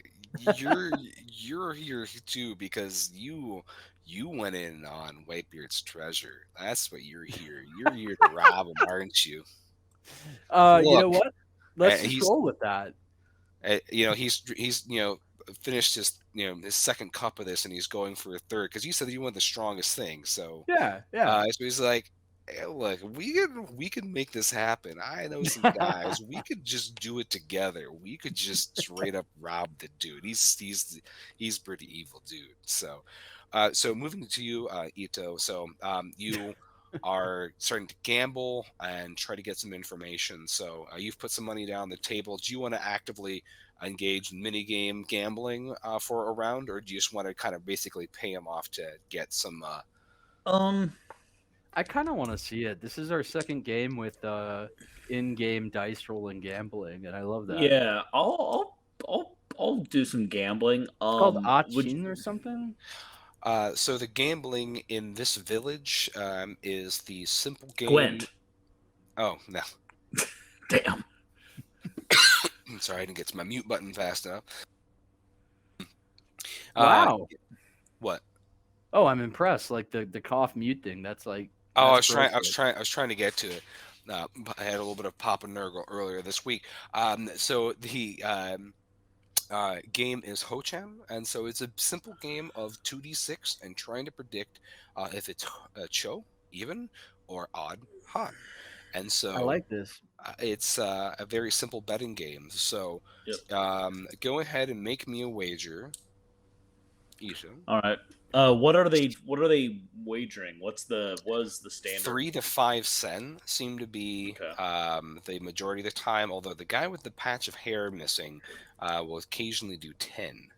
You're here too because you went in on Whitebeard's treasure. That's what you're here. You're here to rob him, aren't you? You know Look, what? Let's just he's roll with that. he's finished his his second cup of this and he's going for a third because you said that you want the strongest thing. So Yeah, yeah. so he's like, "Hey, look, we can make this happen. I know some guys. We could just do it together. We could just straight up rob the dude. He's pretty evil dude." So, so moving to you, Ito. So, you are starting to gamble and try to get some information. So, you've put some money down on the table. Do you want to actively engage in minigame gambling for a round, or do you just want to kind of basically pay him off to get some? Um, I kind of want to see it. This is our second game with in-game dice rolling gambling, and I love that. yeah, I'll do some gambling. It's called Would Achin or something. So the gambling in this village is the simple game. Gwent. Oh no, Damn. I'm sorry, I didn't get to my mute button fast enough. Wow. What? Oh, I'm impressed. Like the cough mute thing. That's like. Oh, That's I was trying to get to it. I had a little bit of Papa Nurgle earlier this week. So the game is Ho-Cham, and so it's a simple game of 2d6 and trying to predict if it's Cho, even, or odd, Han. And I so like this. it's a very simple betting game. So Yep. go ahead and make me a wager, Isha. All right. What are they wagering? What is the standard? 3 to 5 sen seem to be Okay. the majority of the time, although the guy with the patch of hair missing will occasionally do 10.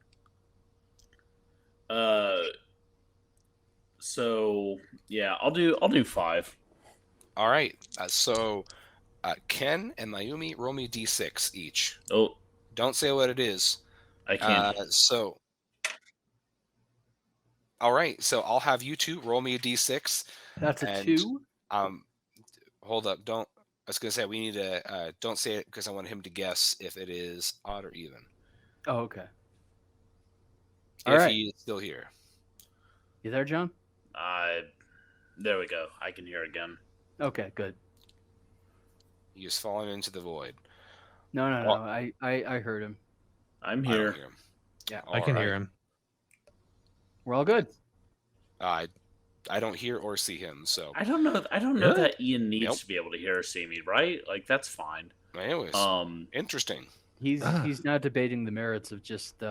So yeah, I'll do 5. All right. So Ken and Mayumi, roll me d6 each. Oh, Don't say what it is. I can't. All right. So I'll have you two roll me a d6. That's a And 2. Hold up. Don't. I was gonna say we need to. Don't say it because I want him to guess if it is odd or even. Oh, okay. If All right. he is still here. You there, John? There we go. I can hear again. Okay, good. He has fallen into the void. No. Well- I heard him. I'm I here. don't hear him. Yeah. I can hear him. We're all good. I don't hear or see him. So I don't know Really? that Ian needs Nope. to be able to hear or see me, right? Like that's fine. anyways, interesting. He's not debating the merits of just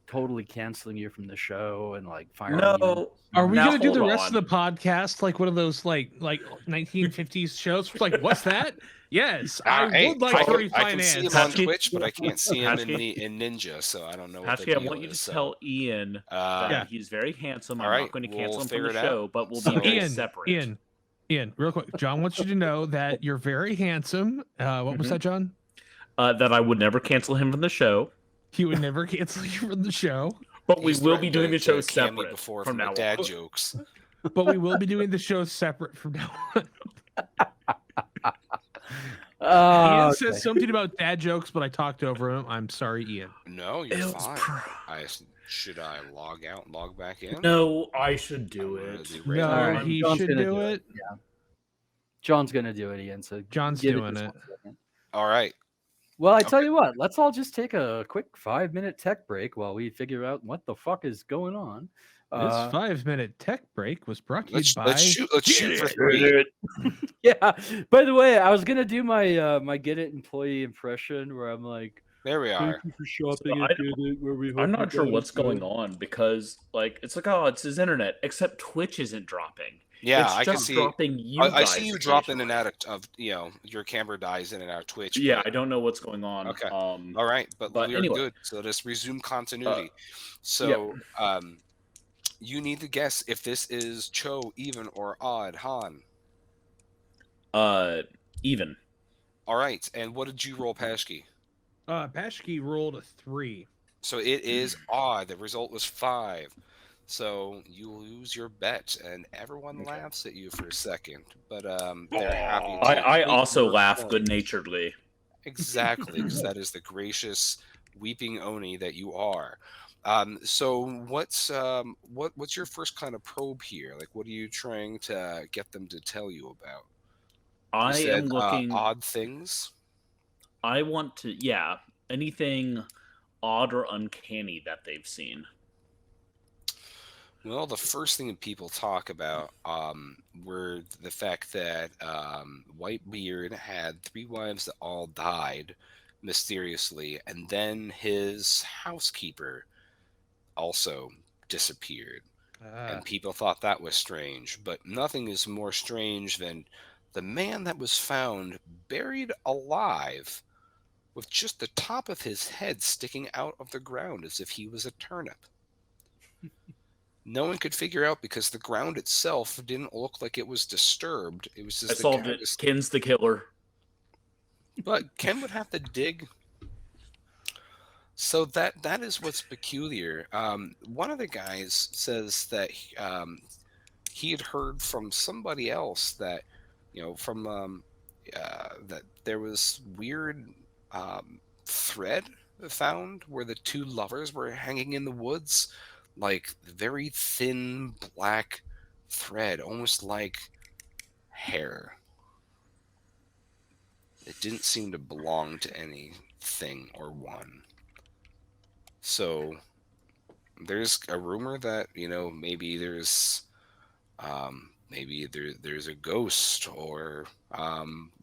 totally canceling you from the show and like firing you. No. Are we Now, gonna do the hold rest on. of the podcast like one of those like 1950s shows? Like, what's that? Yes, I Hey, would like to I can see him refinance. on Patchkey? Twitch, but I can't see him Patchkey? in Ninja, so I don't know what the Patchkey, I deal want you is. to So, tell Ian that Yeah. he's very handsome. All I'm right, not going to we'll cancel him from figure the it out. show, but we'll So, be very Ian, separate. Ian, real quick. John wants you to know that you're very handsome. What was Mhm. that, John? That I would never cancel him from the show, He would never cancel you from the show, but we he's will be threatened doing to- the show to can me separate before from for my now dad on. jokes. but we will be doing the show separate from now on. Ian Okay. says something about dad jokes, but I talked over him. I'm sorry, Ian. No, you're It was fine. Should I log out and log back in? No, I should do I'm gonna it. do No, All right, he John's should gonna do do it. Yeah. John's gonna do it, Ian. So John's give doing just it. 1 second. All right. Well, I tell you what, let's all just take a quick 5-minute tech break while we figure out what the fuck is going on. This 5-minute tech break was brought to you Let's by shoot for Get 3. Yeah. By the way, I was gonna do my my Get It employee impression where I'm like, There we are. "Thank you for shopping So at Get It." Where we I'm hope not you sure guys what's go." going on because it's like, oh, it's his internet, except Twitch isn't dropping. Yeah, it's I can just see. dropping you I guys see you drop in and occasionally. out of your camera dies in and out of Twitch. Yeah, but- I don't know what's going on. Okay. All right, but we are anyway. good. So let us resume continuity. So you need to guess if this is Cho, even, or odd, Han. Even. All right, and what did you roll, Pashki? Pashki rolled a 3. So it is odd. The result was 5. So you lose your bet, and everyone laughs at you for a second. But they're happy. To I take also your laugh points. good-naturedly. Exactly, because that is the gracious weeping Oni that you are. So what's your first kind of probe here? Like, what are you trying to get them to tell you about? You I said, am looking. odd things. I want to, anything odd or uncanny that they've seen. Well, the first thing that people talk about were the fact that Whitebeard had 3 wives that all died mysteriously, and then his housekeeper also disappeared. And people thought that was strange, but nothing is more strange than the man that was found buried alive with just the top of his head sticking out of the ground as if he was a turnip. No one could figure out because the ground itself didn't look like it was disturbed. It was just I solved it. Ken's the killer. But Ken would have to dig. So that is what's peculiar. One of the guys says that he had heard from somebody else that that there was weird thread found where the 2 lovers were hanging in the woods, like very thin black thread, almost like hair. it didn't seem to belong to anything or one. So there's a rumor that maybe there's a ghost, or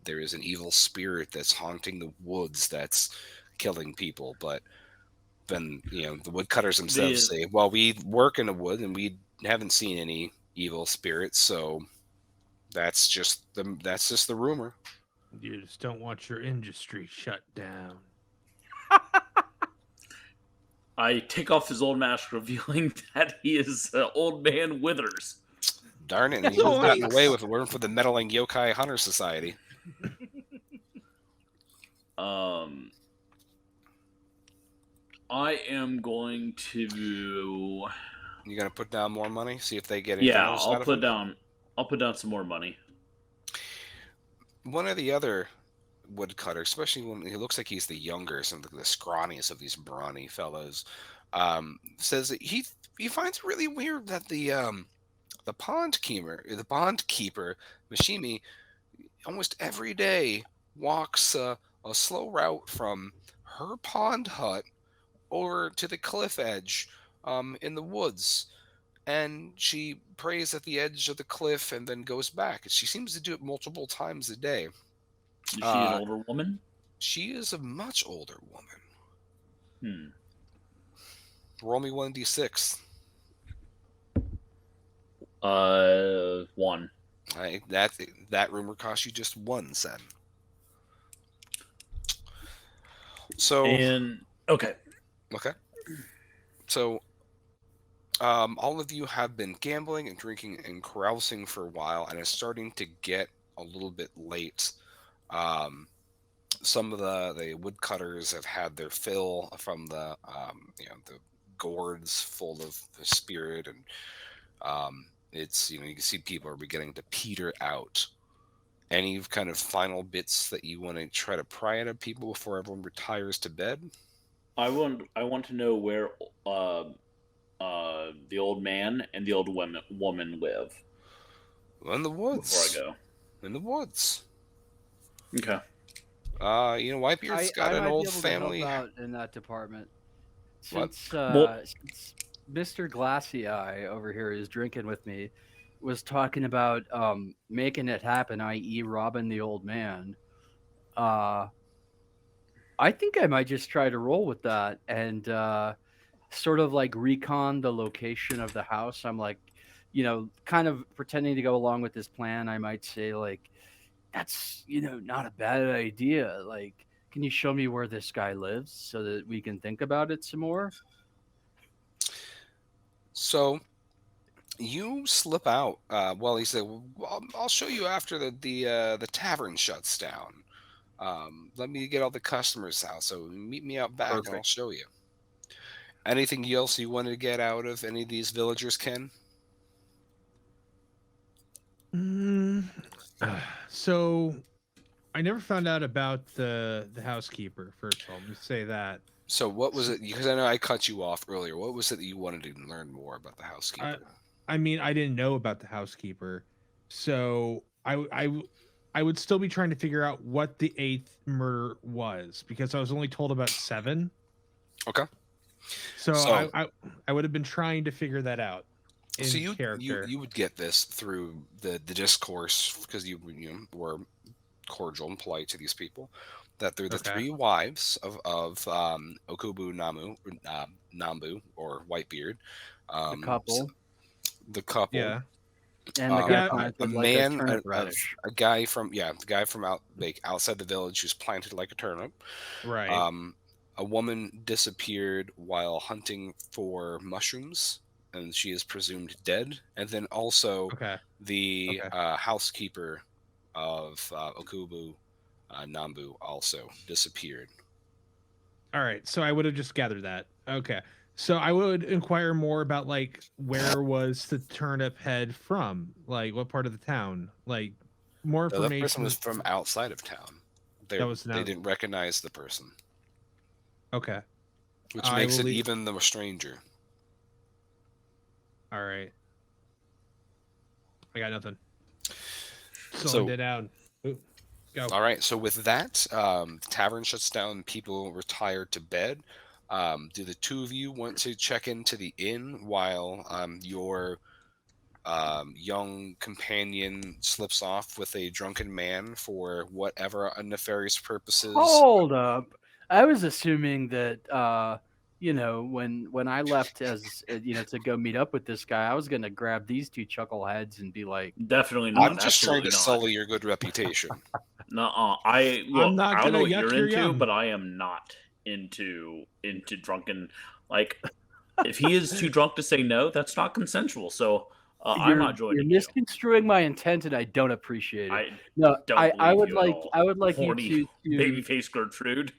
there is an evil spirit that's haunting the woods that's killing people. But then the woodcutters themselves say, well, we work in the wood and we haven't seen any evil spirits, so that's just the rumor. You just don't want your industry shut down. I take off his old mask, revealing that he is Old Man Withers. Darn it, and he would have gotten away with it weren't for the meddling Yokai Hunter Society. I am going to. You gonna put down more money? See if they get anything Yeah, else I'll out of put it? down. I'll put down some more money. One of the other woodcutters, especially when he looks like he's the younger, some of the scrawniest of these brawny fellows, says that he finds it really weird that the pond keeper, Mishimi, almost every day walks a slow route from her pond hut over to the cliff edge in the woods. And she prays at the edge of the cliff and then goes back. She seems to do it multiple times a day. Is she an older woman? She is a much older woman. Roll me 1d6. 1. That rumor cost you just 1 cent. So okay. So all of you have been gambling and drinking and carousing for a while, and it's starting to get a little bit late. Some of the woodcutters have had their fill from the gourds full of the spirit, and it's you can see people are beginning to peter out. Any kind of final bits that you want to try to pry out of people before everyone retires to bed? I want to know where the old man and the old woman live. In the woods. Before I go. In the woods. Okay. Whitebeard's got an old family. I might be able to help out in that department. Since Since Mr. Glassy Eye over here is drinking with me, was talking about making it happen, i.e., robbing the old man. I think I might just try to roll with that and sort of like recon the location of the house. I'm like, kind of pretending to go along with this plan. I might say like, that's not a bad idea. Like, can you show me where this guy lives so that we can think about it some more? So you slip out. He said, well, I'll show you after the tavern shuts down. Let me get all the customers out. So meet me out back. Perfect. And I'll show you. Anything else you wanted to get out of any of these villagers, Ken? So I never found out about the housekeeper, first of all. Let me say that. So what was it? Because I know I cut you off earlier. What was it that you wanted to learn more about the housekeeper? I mean, I didn't know about the housekeeper. So I would still be trying to figure out what the 8th murder was, because I was only told about 7. Okay. So I would have been trying to figure that out. So you would get this through the discourse, because you were cordial and polite to these people, that they're the 3 wives of Okubu Nambu, or Whitebeard. The couple. The couple. Yeah. And the guy a guy from outside the village who's planted like a turnip. Right. A woman disappeared while hunting for mushrooms, and she is presumed dead. And then also the housekeeper of Okubu Nambu also disappeared. All right, so I would have just gathered that. Okay. So I would inquire more about, like, where was the turnip head from? Like, what part of the town? Like, more information. The person was from outside of town. They didn't recognize the person. Okay. Which makes it even the stranger. All right. I got nothing. Slowing it down. Ooh. Go. All right. So with that, tavern shuts down. People retire to bed. Do the two of you want to check into the inn while your young companion slips off with a drunken man for whatever nefarious purposes? Hold up. I was assuming that when I left as to go meet up with this guy, I was gonna grab these two chuckleheads and be like, Definitely I'm not. just trying Absolutely to not. sully your good reputation. Nuh-uh. Look, not I don't know gonna what you're yuck your into, yum. but I am not into drunken. Like, if he is too drunk to say no, that's not consensual. So I'm not you're joining you. misconstruing my intent, and I don't appreciate it. I No, don't I believe would you at like all. I would like Horny you to babyface Gertrude.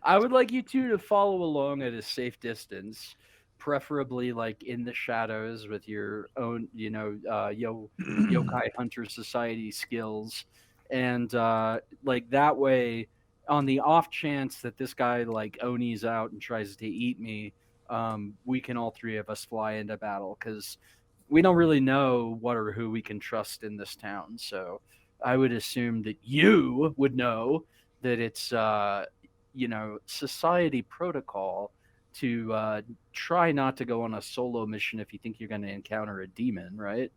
I would like you two to follow along at a safe distance, preferably like in the shadows with your own, yokai hunter society skills, and like that way, on the off chance that this guy like Oni's out and tries to eat me, we can all three of us fly into battle because we don't really know what or who we can trust in this town. So I would assume that you would know that it's society protocol to try not to go on a solo mission if you think you're going to encounter a demon, right?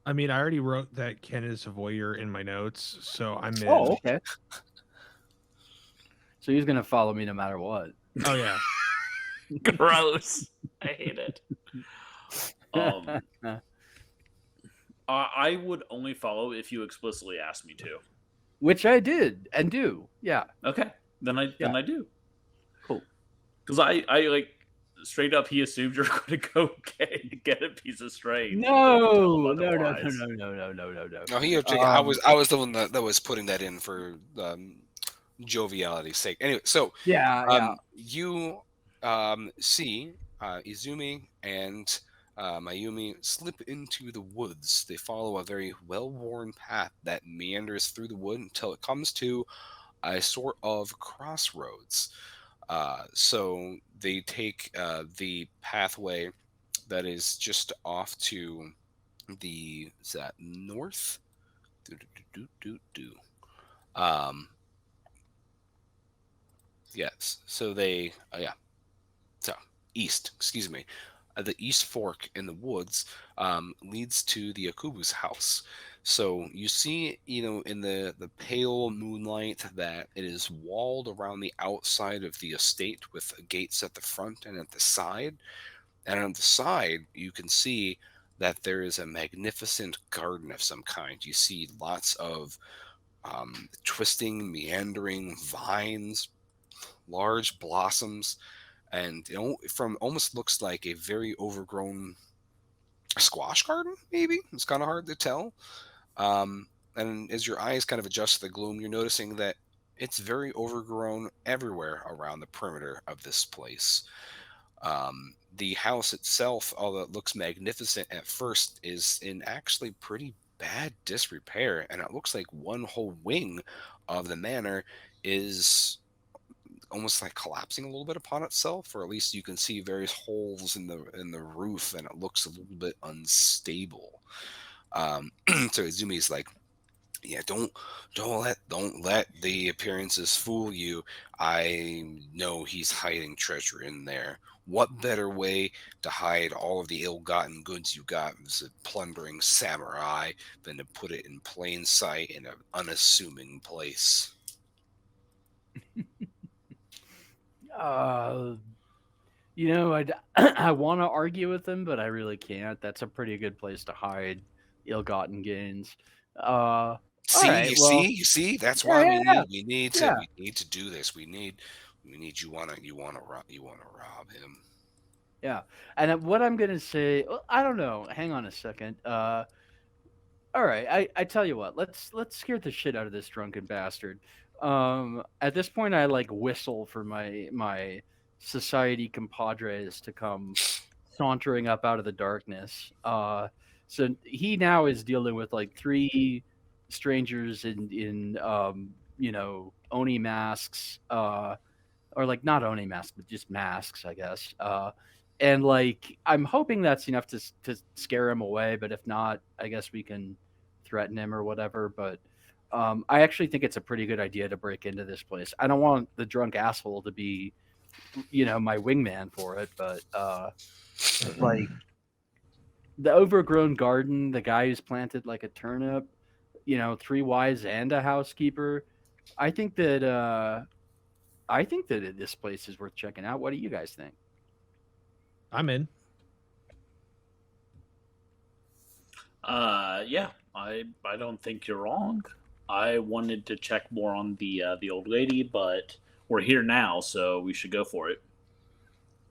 I mean, I already wrote that Ken is a voyeur in my notes, so I'm in. Oh, okay. So he's going to follow me no matter what. Oh yeah. Gross. I hate it. I would only follow if you explicitly asked me to. Which I did and do. Yeah. Okay. Then I do. Cool. Because I like straight up he assumed you're going to go get a piece of string. No. No. No, he objected. I was the one that was putting that in for joviality's sake. Anyway, so yeah. You see Izumi and Mayumi slip into the woods. They follow a very well-worn path that meanders through the wood until it comes to a sort of crossroads. So they take the pathway that is just off to is that north? Yes. So they, so east, excuse me. The east fork in the woods leads to the Akubu's house. So you see, in the pale moonlight that it is walled around the outside of the estate with gates at the front and at the side. And on the side, you can see that there is a magnificent garden of some kind. You see lots of twisting, meandering vines, large blossoms, and from almost looks like a very overgrown squash garden. Maybe it's kind of hard to tell. And as your eyes kind of adjust to the gloom, you're noticing that it's very overgrown everywhere around the perimeter of this place. The house itself, although it looks magnificent at first, is in actually pretty bad disrepair, and it looks like one whole wing of the manor is almost like collapsing a little bit upon itself, or at least you can see various holes in the roof, and it looks a little bit unstable. So Izumi's like, yeah, don't let the appearances fool you. I know he's hiding treasure in there. What better way to hide all of the ill-gotten goods you got as a plundering samurai than to put it in plain sight in an unassuming place? I I want to argue with him, but I really can't. That's a pretty good place to hide ill-gotten gains. See, right, you see. That's why we need yeah. to do this. We need you wanna rob him. Yeah, and what I'm gonna say, I don't know. Hang on a second. All right, I tell you what. Let's scare the shit out of this drunken bastard. At this point, I like whistle for my society compadres to come sauntering up out of the darkness. So he now is dealing with like three strangers in oni masks, or like not oni masks, but just masks, I guess. And like I'm hoping that's enough to scare him away. But if not, I guess we can threaten him or whatever. But I actually think it's a pretty good idea to break into this place. I don't want the drunk asshole to be, my wingman for it, but like the overgrown garden, the guy who's planted like a turnip, 3 wives and a housekeeper. I think that this place is worth checking out. What do you guys think? I'm in. Yeah, I don't think you're wrong. I wanted to check more on the old lady, but we're here now, so we should go for it.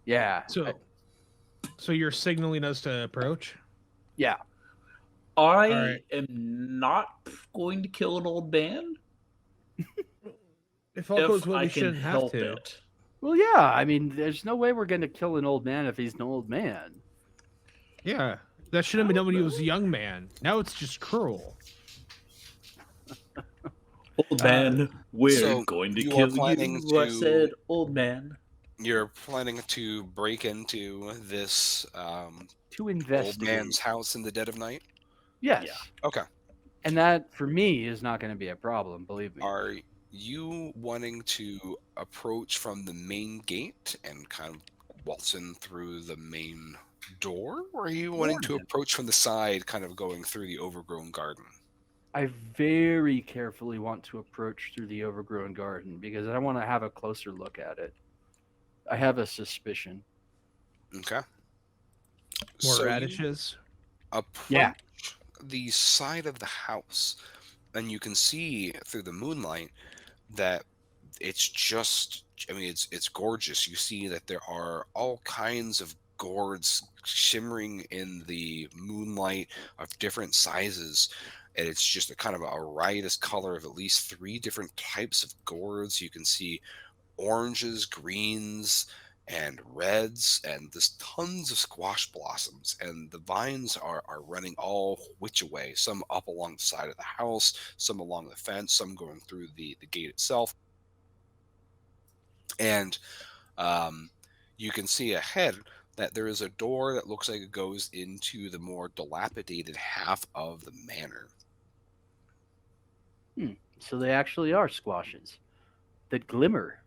Yeah. So you're signaling us to approach? Yeah. I right. am not going to kill an old man If all goes if well, I we can shouldn't have help to. it. Well, yeah. I mean, there's no way we're going to kill an old man if he's an old man. Yeah, that shouldn't have been done when he was a young man. Now it's just cruel. Old man, we're so going to you are kill planning you. I to- said, old man. You're planning to break into this To old investigate. man's house in the dead of night? Yes. Yeah. Okay. And that, for me, is not going to be a problem, believe me. Are you wanting to approach from the main gate and kind of waltz in through the main door? Or are you wanting to Morning. approach from the side, kind of going through the overgrown garden? I very carefully want to approach through the overgrown garden because I want to have a closer look at it. I have a suspicion. Okay. More So you radishes. approach Yeah. the side of the house, and you can see through the moonlight that it's just, I mean, it's gorgeous. You see that there are all kinds of gourds shimmering in the moonlight of different sizes. And it's just a kind of a riotous color of at least 3 different types of gourds. You can see oranges, greens, and reds, and there's tons of squash blossoms. And the vines are running all which way, some up along the side of the house, some along the fence, some going through the gate itself. And you can see ahead that there is a door that looks like it goes into the more dilapidated half of the manor. So they actually are squashes that glimmer.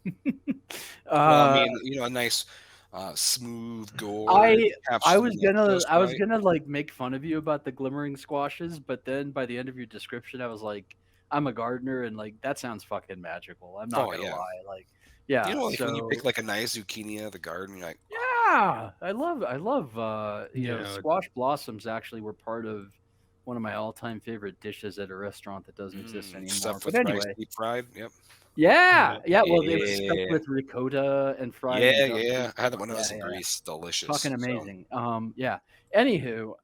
Well, I mean, a nice smooth gourd. I captured in was the gonna just I was right. gonna like make fun of you about the glimmering squashes, but then by the end of your description, I was like, I'm a gardener, and like that sounds fucking magical. I'm not Oh, gonna yeah. lie. Like, yeah. Like when you So pick like a nice zucchini out of the garden, you're like, yeah, I love Yeah. squash blossoms actually were part of one of my all-time favorite dishes at a restaurant that doesn't exist anymore. stuff But with rice anyway, deep fried. Yep. yeah, well, they were stuffed Yeah. with ricotta and fried in dark Yeah. I had that when I yeah, was in yeah. Greece. Delicious. Fucking So, amazing. Yeah. Anywho,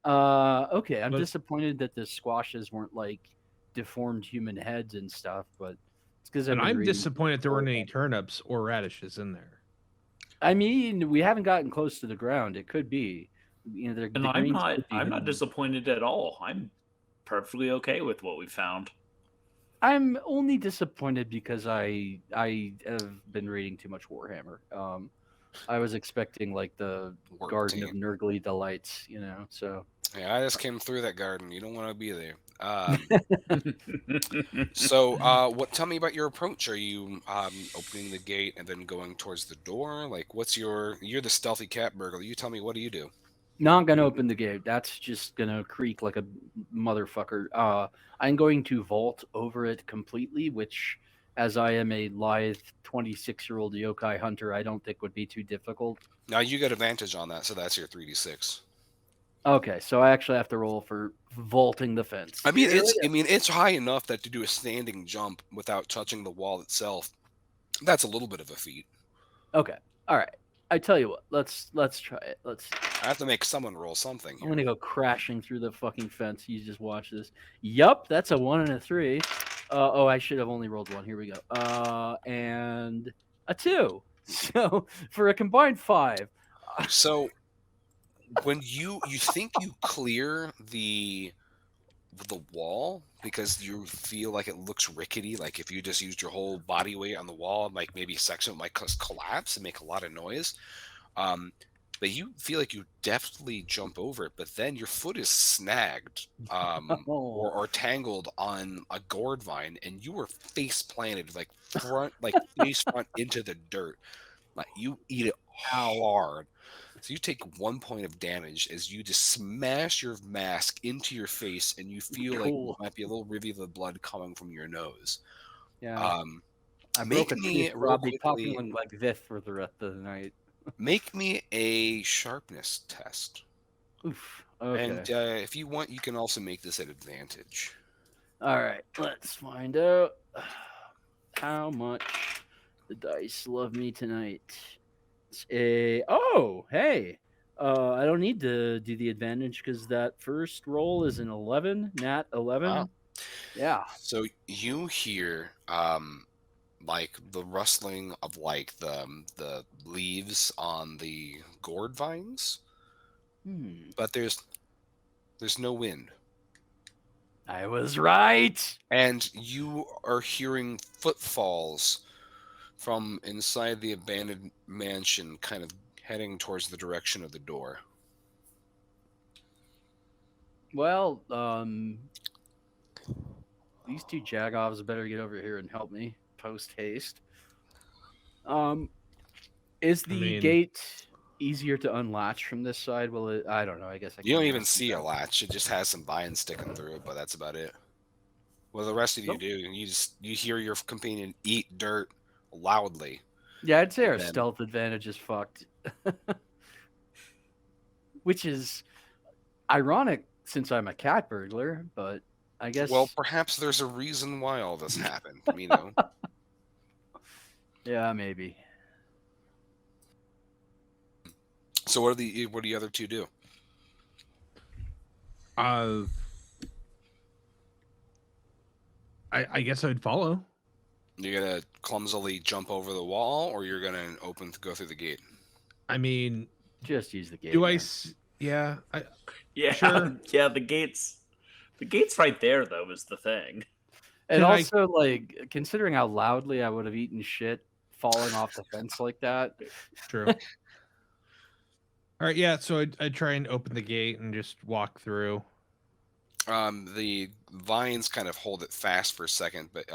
okay, I'm But- disappointed that the squashes weren't like deformed human heads and stuff, but it's because And I'm disappointed there weren't any turnips or radishes in there. I mean, we haven't gotten close to the ground. It could be, And the greens could be I'm not hidden. disappointed at all. I'm perfectly okay with what we found. I'm only disappointed because I have been reading too much Warhammer. I was expecting like the Work Garden of team. Nurgly Delights, so. Yeah, I just came through that garden. You don't want to be there. So, tell me about your approach. Are you opening the gate and then going towards the door? Like, you're the stealthy cat burglar. You tell me, what do you do? Not gonna open the gate. That's just gonna creak like a motherfucker. I'm going to vault over it completely, which, as I am a lithe 26-year-old yokai hunter, I don't think would be too difficult. Now you get advantage on that, so that's your 3d6. Okay, so I actually have to roll for vaulting the fence. I mean, it's high enough that to do a standing jump without touching the wall itself, that's a little bit of a feat. Okay, all right. I tell you what, let's try it. I have to make someone roll something I'm here. gonna go crashing through the fucking fence. You just watch this. Yup, that's a 1 and a 3. I should have only rolled 1. Here we go. And a 2. So for a combined 5. So when you think you clear the wall because you feel like it looks rickety, like if you just used your whole body weight on the wall, like maybe a section might collapse and make a lot of noise. but you feel like you deftly jump over it, but then your foot is snagged or tangled on a gourd vine, and you were face planted, like face front into the dirt. Like you eat it hard. So you take 1 point of damage as you just smash your mask into your face, and you feel like Cool. there might be a little rivulet of blood coming from your nose. Yeah. I Make broke a me tooth, real I'll be quickly. talking like this for the rest of the night. Make me a sharpness test. Oof. Okay. And if you want, you can also make this at advantage. All right. Let's find out how much the dice love me tonight. It's hey. I don't need to do the advantage because that first roll is an 11, nat 11. Wow. Yeah. So you hear like the rustling of like the leaves on the gourd vines, but there's no wind. I was right. And you are hearing footfalls from inside the abandoned mansion, kind of heading towards the direction of the door. Well, these two jagoffs better get over here and help me post haste. Is the gate easier to unlatch from this side? Will it? I don't know. I guess you don't even see a latch. It just has some vines sticking through it, but that's about it. Well, the rest of you do, and you hear your companion eat dirt loudly. Yeah, I'd say our stealth advantage is fucked. Which is ironic since I'm a cat burglar, but I guess. Well, perhaps there's a reason why all this happened. You know. Yeah, maybe. So what do the other two do? I guess I'd follow. You're gonna clumsily jump over the wall, or you're gonna go through the gate? I mean, just use the gate. Yeah. Sure. Yeah, the gate's right there though, is the thing. And also, like, considering how loudly I would have eaten shit falling off the fence like that. True. All right, yeah. So I try and open the gate and just walk through. The vines kind of hold it fast for a second, but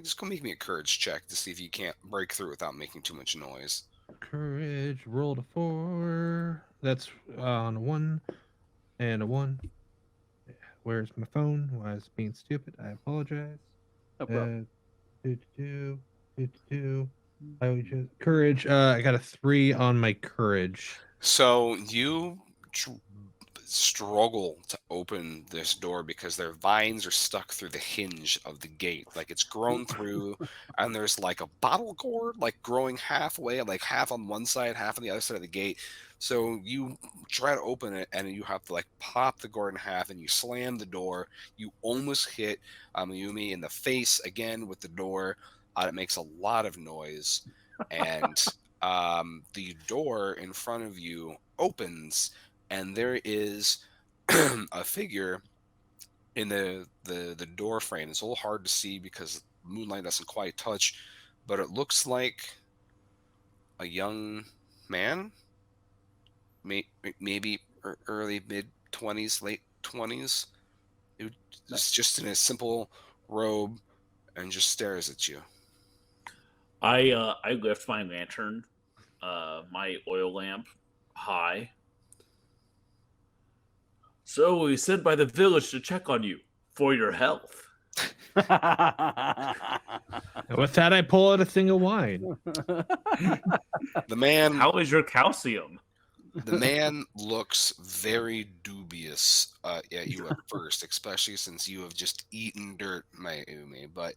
just go make me a courage check to see if you can't break through without making too much noise. Courage, rolled a 4. That's on a 1 and a 1. Where's my phone? Why is it being stupid? I apologize. No problem. Courage. I got a 3 on my courage. So you struggle to open this door because their vines are stuck through the hinge of the gate. Like it's grown through, and there's like a bottle gourd like growing halfway, like half on one side, half on the other side of the gate. So you try to open it, and you have to like pop the gourd in half, and you slam the door. You almost hit Mayumi in the face again with the door. It makes a lot of noise, and the door in front of you opens, and there is a figure in the door frame. It's a little hard to see because moonlight doesn't quite touch, but it looks like a young man, maybe early mid-20s, late 20s. It's just in a simple robe and just stares at you. I lift my lantern, my oil lamp, high. So we sent by the village to check on you for your health. And with that, I pull out a thing of wine. The man. How is your calcium? The man looks very dubious at you at first, especially since you have just eaten dirt, Mayumi. But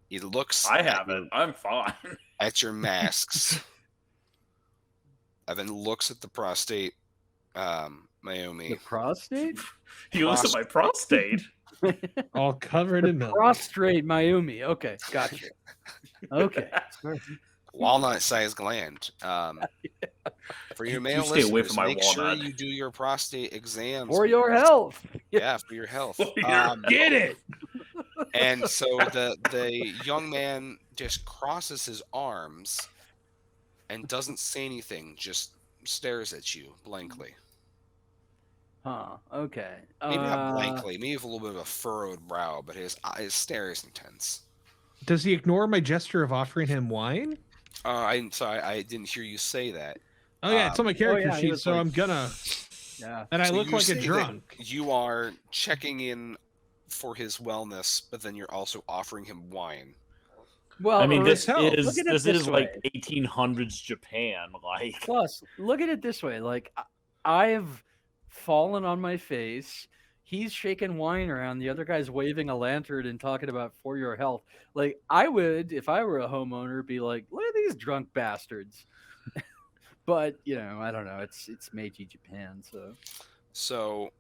he looks. I haven't. I'm fine. At your masks, and then looks at the prostate, Mayumi. The prostate? He looks at my prostate. All covered in milk. Prostrate Mayumi. Okay, gotcha. Okay. Walnut-sized gland. For your male stay away listeners, from my make walnut. sure you do your prostate exams. For your health. Yeah, for your health. Get it! And so the young man just crosses his arms and doesn't say anything, just stares at you blankly. Huh. Okay. Maybe not blankly, maybe with a little bit of a furrowed brow, but his stare is intense. Does he ignore my gesture of offering him wine? I didn't hear you say that. Oh yeah, it's on my Um, character yeah, he sheet, was so like, I'm gonna. yeah. And I so look you like a say that drunk. you are checking in for his wellness, but then you're also offering him wine. Well, I mean, or this help. look at it this this is way. like 1800s Japan. Like, Plus, look at it this way. Like, I've fallen on my face. He's shaking wine around. The other guy's waving a lantern and talking about for your health. Like, I would, if I were a homeowner, be like, look at these drunk bastards. But I don't know. It's Meiji Japan, so So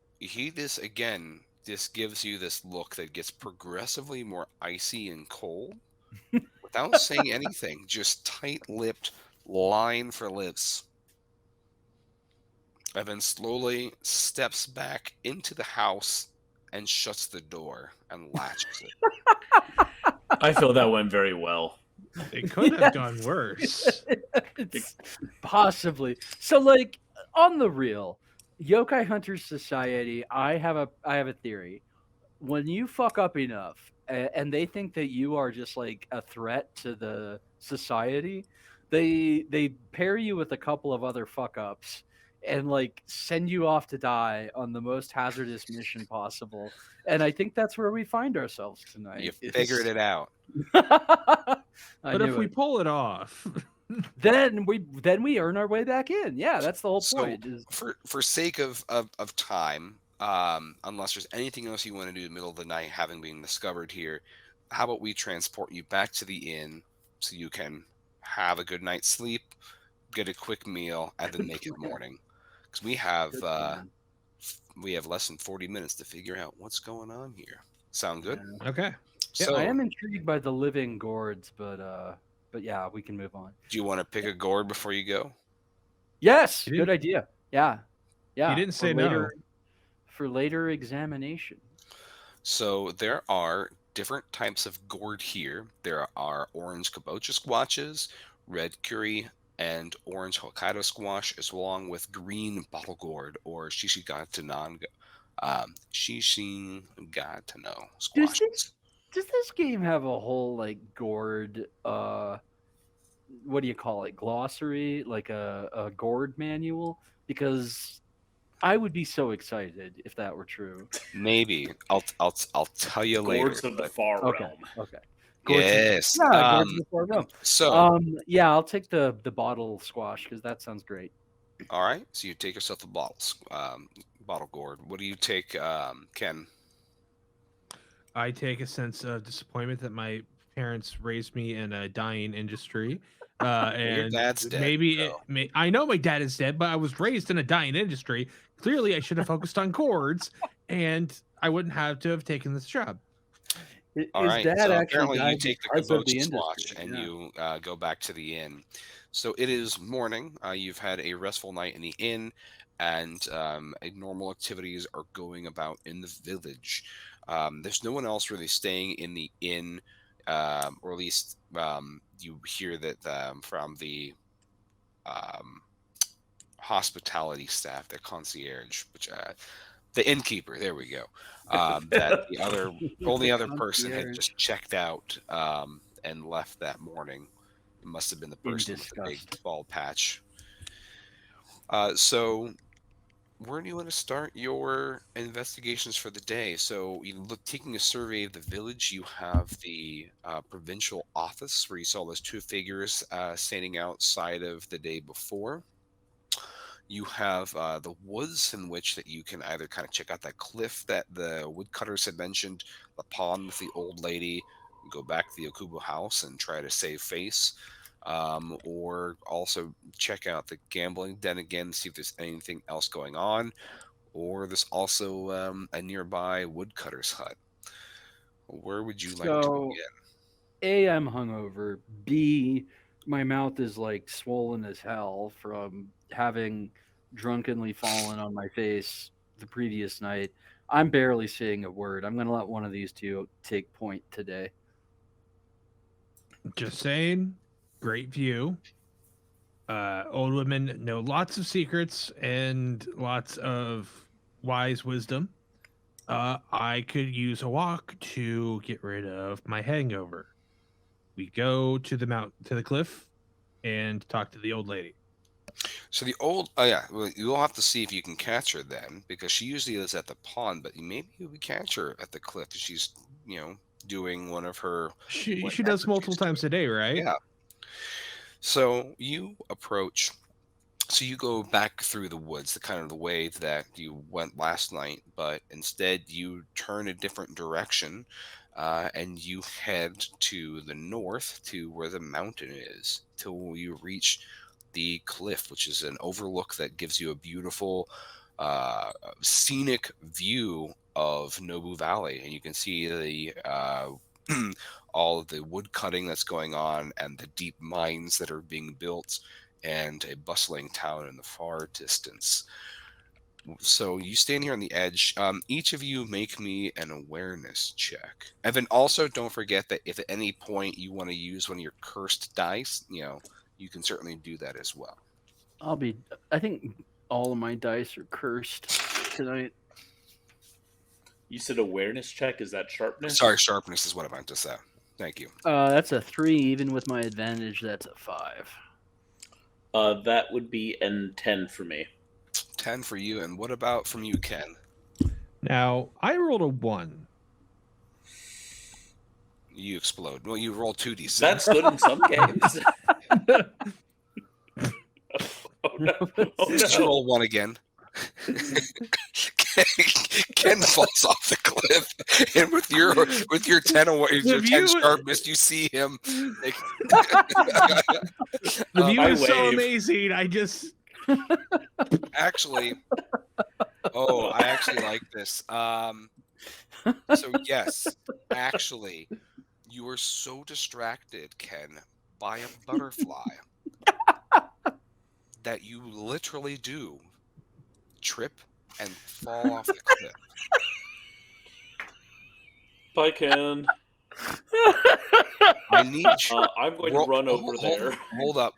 this gives you this look that gets progressively more icy and cold without saying anything, just tight-lipped, line for lips. And then slowly steps back into the house and shuts the door and latches it. I feel that went very well. It could have Yes. gone worse. it's possibly so. Like, on the real, Yokai Hunters Society, I have a theory. When you fuck up enough, and they think that you are just like a threat to the society, they pair you with a couple of other fuck ups and like send you off to die on the most hazardous mission possible. And I think that's where we find ourselves tonight. You figured it out. I But if knew we it. pull it off, Then we earn our way back in. Yeah, that's the whole So point. Is for sake of time, unless there's anything else you want to do in the middle of the night, having been discovered here, how about we transport you back to the inn so you can have a good night's sleep, get a quick meal, and then make it morning. Because good plan. we have less than 40 minutes to figure out what's going on here. Sound good? Yeah. okay. So, I am intrigued by the living gourds, but yeah, we can move on. do you want to pick a gourd before you go? Yes, You good didn't- idea. Yeah, yeah. didn't for say no. later, for later examination. So there are different types of gourd here. There are orange kabocha squashes, red curry, and orange Hokkaido squash, as along with green bottle gourd or shishigatano Does squashes. this game have a whole like gourd? What do you call it? Glossary, like a gourd manual? Because I would be so excited if that were true. Maybe I'll tell you later. Gourds of the but- Far Okay, Realm. okay. Yes. Yeah, gourds of the Far Realm. So Yeah, I'll take the bottle squash because that sounds great. all right. So you take yourself a bottle gourd. What do you take, Ken? I take a sense of disappointment that my parents raised me in a dying industry. And dad's dead, maybe so. I know my dad is dead, but I was raised in a dying industry. Clearly, I should have focused on gourds, and I wouldn't have to have taken this job. All His right. dad So actually apparently you died take the because of the kabocha squash industry. and Yeah. you go back to the inn. So it is morning. You've had a restful night in the inn, and normal activities are going about in the village. There's no one else really staying in the inn, or at least you hear that from the um, hospitality staff, the concierge, which the innkeeper. There we go. That the only other person had Concierge. just checked out and left that morning. It must have been the In person with the big disgust. bald patch. So where do you want to start your investigations for the day? So, taking a survey of the village, you have the provincial office where you saw those two figures standing outside of the day before. You have the woods in which that you can either kind of check out that cliff that the woodcutters had mentioned, the pond with the old lady, go back to the Okubo house and try to save face. Or also check out the gambling den again, see if there's anything else going on. Or there's also a nearby woodcutter's hut. Where would you like to So, begin? A, I'm hungover. B, my mouth is like swollen as hell from having drunkenly fallen on my face the previous night. I'm barely saying a word. I'm going to let one of these two take point today. Just saying, great view. Old women know lots of secrets and lots of wise wisdom. I could use a walk to get rid of my hangover. We go to the cliff, and talk to the old lady. So the old, oh yeah, well, you'll have to see if you can catch her then, because she usually is at the pond, but maybe you would catch her at the cliff if she's, doing one of her. She whatever does multiple she's doing. times a day, right? Yeah. So you approach. So you go back through the woods, the kind of the way that you went last night, but instead you turn a different direction, and you head to the north to where the mountain is, till you reach the cliff, which is an overlook that gives you a beautiful, scenic view of Nobu Valley, and you can see the all of the wood cutting that's going on and the deep mines that are being built and a bustling town in the far distance. So you stand here on the edge. Each of you make me an awareness check. And then also don't forget that if at any point you want to use one of your cursed dice, you can certainly do that as well. I think all of my dice are cursed tonight. You said awareness check. Is that sharpness? Sorry, sharpness is what I meant to say. Thank you. That's a 3. Even with my advantage, that's a 5. That would be an 10 for me. 10 for you. And what about from you, Ken? Now, I rolled a 1. You explode. Well, you roll 2d6. That's good in some games. Oh no! Did you roll 1 again? Ken falls off the cliff, and with your 10 sharpness, you see him. The view is so amazing. I just actually. Oh, I actually like this. So yes, actually, you were so distracted, Ken, by a butterfly that you literally do trip and fall off the cliff. Bye, Ken. I need you. I'm going to run over there. Hold up.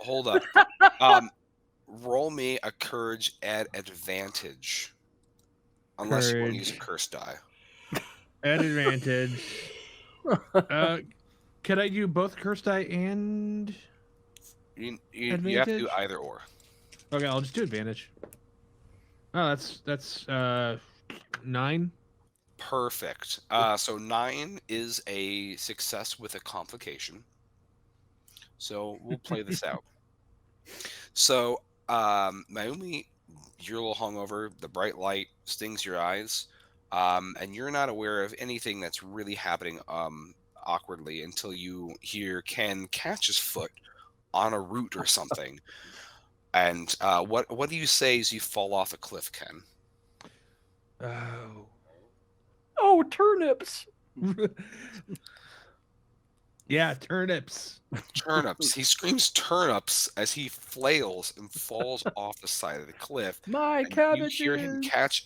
Roll me a courage at advantage. Unless you want to use a curse die. At advantage. Could I do both curse die and you have to do either or. Okay, I'll just do advantage. Oh, that's 9. Perfect. So 9 is a success with a complication. So we'll play this out. So Mayumi, you're a little hungover. The bright light stings your eyes, and you're not aware of anything that's really happening awkwardly until you hear Ken catch his foot on a root or something. And what do you say as you fall off a cliff, Ken? Oh, turnips! Yeah, turnips. Turnips. He screams turnips as he flails and falls off the side of the cliff. My cabbages! You hear him catch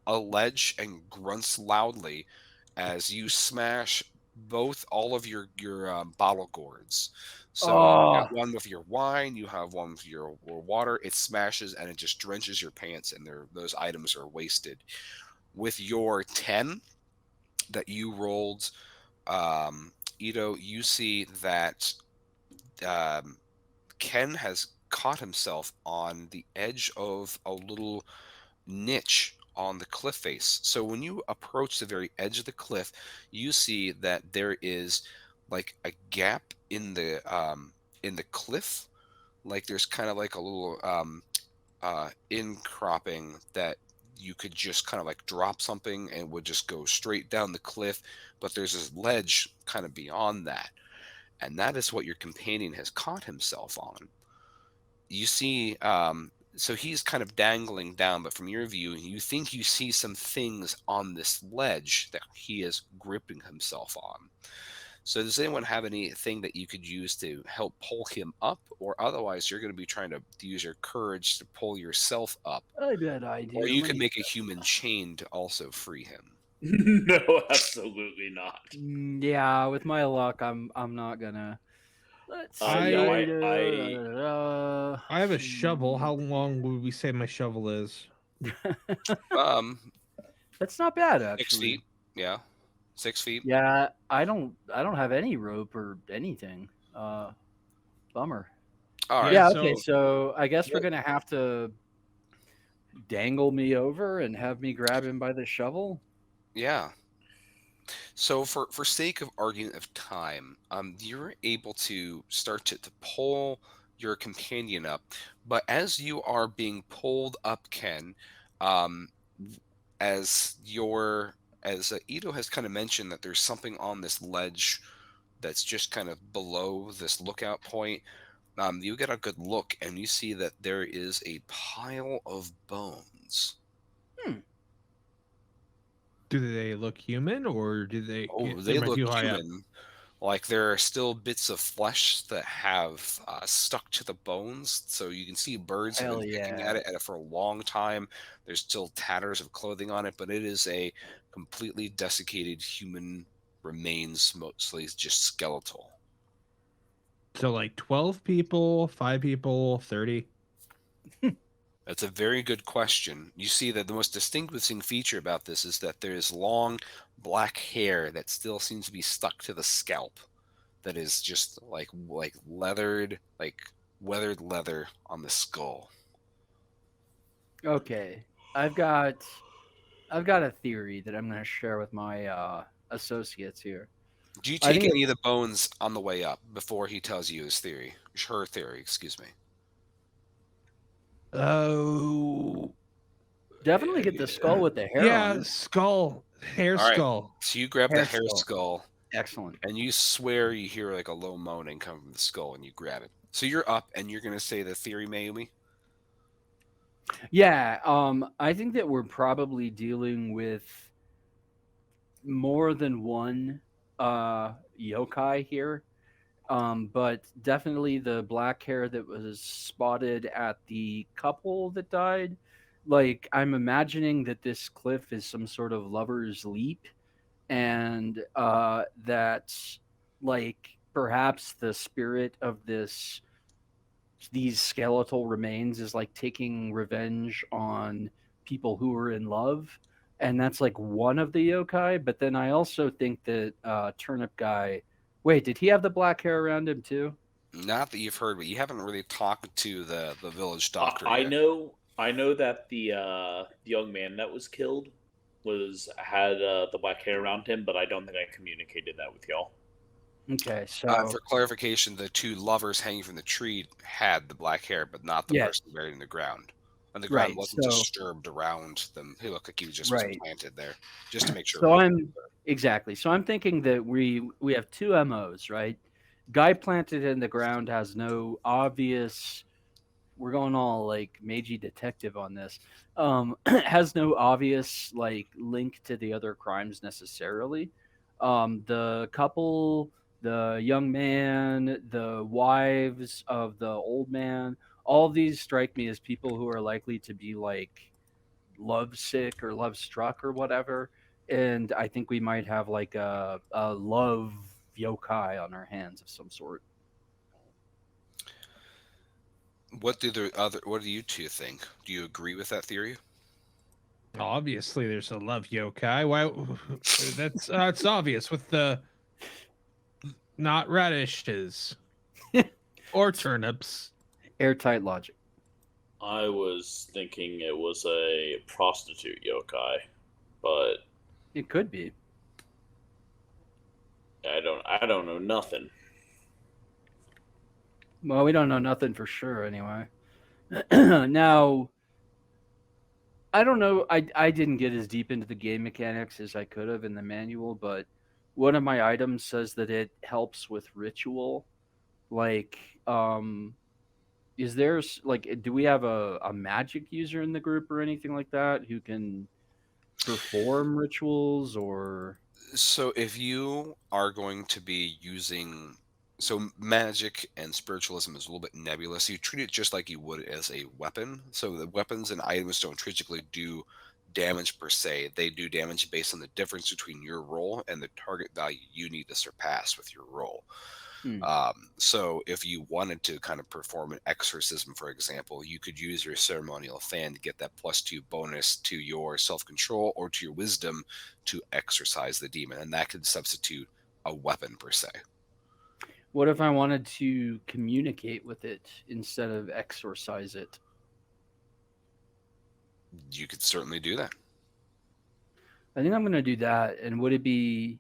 a ledge and grunts loudly as you smash all of your bottle gourds. So you got one with your wine, you have one with your water. It smashes and it just drenches your pants, and those items are wasted. With your 10 that you rolled, Ito, you see that Ken has caught himself on the edge of a little niche on the cliff face. So when you approach the very edge of the cliff, you see that there is like a gap in the cliff. Like there's kind of like a little incropping that you could just kind of like drop something and it would just go straight down the cliff. But there's this ledge kind of beyond that. And that is what your companion has caught himself on. You see, so he's kind of dangling down, but from your view, you think you see some things on this ledge that he is gripping himself on. So does anyone have anything that you could use to help pull him up? Or otherwise, you're going to be trying to use your courage to pull yourself up. I bet I do. Or you can make a human chain to also free him. No, absolutely not. Yeah, with my luck, I'm not gonna. Let's I- see. I have a shovel. How long would we say my shovel is? Um, That's not bad 6 actually. feet. Yeah, 6 feet. Yeah, I don't have any rope or anything. Bummer. All right. Yeah, so okay, so I guess we're Well- gonna have to dangle me over and have me grab him by the shovel. Yeah. So for sake of argument of time, you're able to start to pull your companion up, but as you are being pulled up, Ken, um, as Ito has kind of mentioned that there's something on this ledge that's just kind of below this lookout point. You get a good look and you see that there is a pile of bones. do they look human or do they? Oh, Am they I look too high up? human. Like there are still bits of flesh that have stuck to the bones, so you can see birds have Hell been picking yeah. at it for a long time. There's still tatters of clothing on it, but it is a completely desiccated human remains, mostly just skeletal. So like 12 people, 5 people, 30. That's a very good question. You see that the most distinguishing feature about this is that there is long black hair that still seems to be stuck to the scalp. That is just like leathered, like weathered leather on the skull. Okay. I've got a theory that I'm gonna share with my associates here. Do you I take think any of the bones on the way up before he tells you his theory? Her theory, excuse me. Oh, definitely get the skull with the hair yeah, on it. skull, hair All right. skull. So you grab the Hair hair skull. skull, Excellent. and you swear you hear like a low moaning coming from the skull, and you grab it. So you're up, and you're gonna say the theory, Mayumi. Yeah, I think that we're probably dealing with more than one yokai here. But definitely the black hair that was spotted at the couple that died. Like, I'm imagining that this cliff is some sort of lover's leap, and that, like, perhaps the spirit of these skeletal remains is like taking revenge on people who are in love, and that's like one of the yokai. But then I also think that turnip guy, wait, did he have the black hair around him too? Not that you've heard, but you haven't really talked to the village doctor I yet. know that the young man that was killed had the black hair around him, but I don't think I communicated that with y'all. Okay, so For clarification, the two lovers hanging from the tree had the black hair, but not the Yes. person buried in the ground. And the ground Right, wasn't so- disturbed around them. He looked like he was just was Right. planted there, just to make sure. So I'm thinking that we have two MOs, right? Guy planted in the ground has no obvious. We're going all like Meiji detective on this. Has no obvious like link to the other crimes necessarily. The couple, the young man, the wives of the old man, all of these strike me as people who are likely to be like lovesick or love struck or whatever. And I think we might have like a love yokai on our hands of some sort. What do you two think? Do you agree with that theory? Obviously, there's a love yokai. Why? That's it's obvious with the not radishes or turnips. Airtight logic. I was thinking it was a prostitute yokai, but It could be. I don't know nothing. Well, we don't know nothing for sure anyway. Now, I don't know. I didn't get as deep into the game mechanics as I could have in the manual, but one of my items says that it helps with ritual. Like, is there like, do we have a magic user in the group or anything like that who can perform rituals or? So if you are going to be using, so magic and spiritualism is a little bit nebulous. You treat it just like you would as a weapon. So the weapons and items don't intrinsically do damage per se. They do damage based on the difference between your roll and the target value you need to surpass with your roll. So if you wanted to kind of perform an exorcism, for example, you could use your ceremonial fan to get that +2 bonus to your self-control or to your wisdom to exorcise the demon, and that could substitute a weapon per se. What if I wanted to communicate with it instead of exorcise it? You could certainly do that. I think I'm going to do that. And would it be?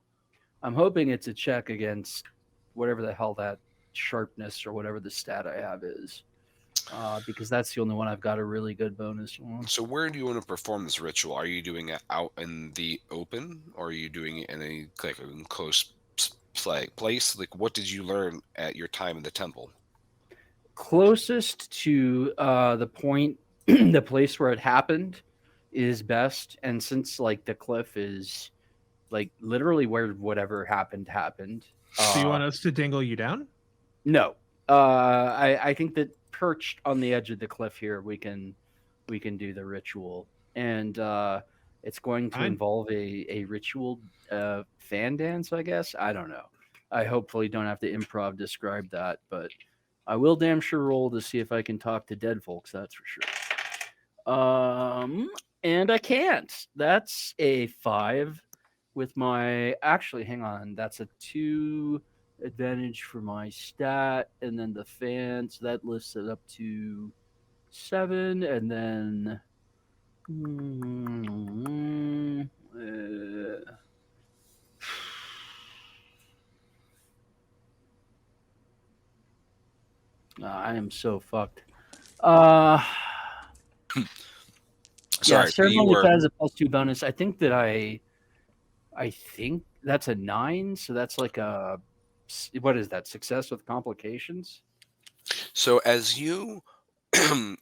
I'm hoping it's a check against whatever the hell that sharpness or whatever the stat I have is, because that's the only one I've got a really good bonus on. So where do you want to perform this ritual? Are you doing it out in the open, or are you doing it in a like an enclosed place? Like, what did you learn at your time in the temple? Closest to the point, the place where it happened is best. And since like the cliff is like literally where whatever happened happened. Do you want us to dangle you down? No. I think that perched on the edge of the cliff here, we can do the ritual, and it's going to Fine. involve a ritual fan dance, I guess. I don't know. I hopefully don't have to improv describe that, but I will damn sure roll to see if I can talk to dead folks. That's for sure. And I can't. That's a 5 with my. Actually, hang on. That's a 2 advantage for my stat, and then the fan, so that lifts it up to 7, and then I am so fucked. Sorry, Yeah, so you ceremony were has a +2 bonus. I think that I think that's a 9, so that's like a what is that? Success with complications? so as you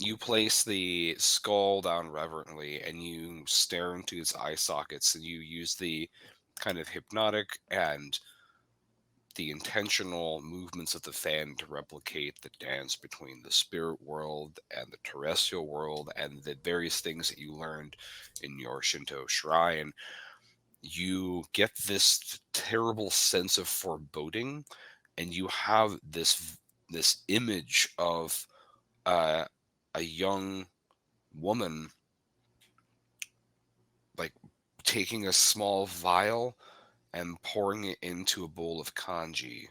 you place the skull down reverently and you stare into its eye sockets and you use the kind of hypnotic and the intentional movements of the fan to replicate the dance between the spirit world and the terrestrial world and the various things that you learned in your Shinto shrine. You get this terrible sense of foreboding, and you have this image of a young woman like taking a small vial and pouring it into a bowl of kanji,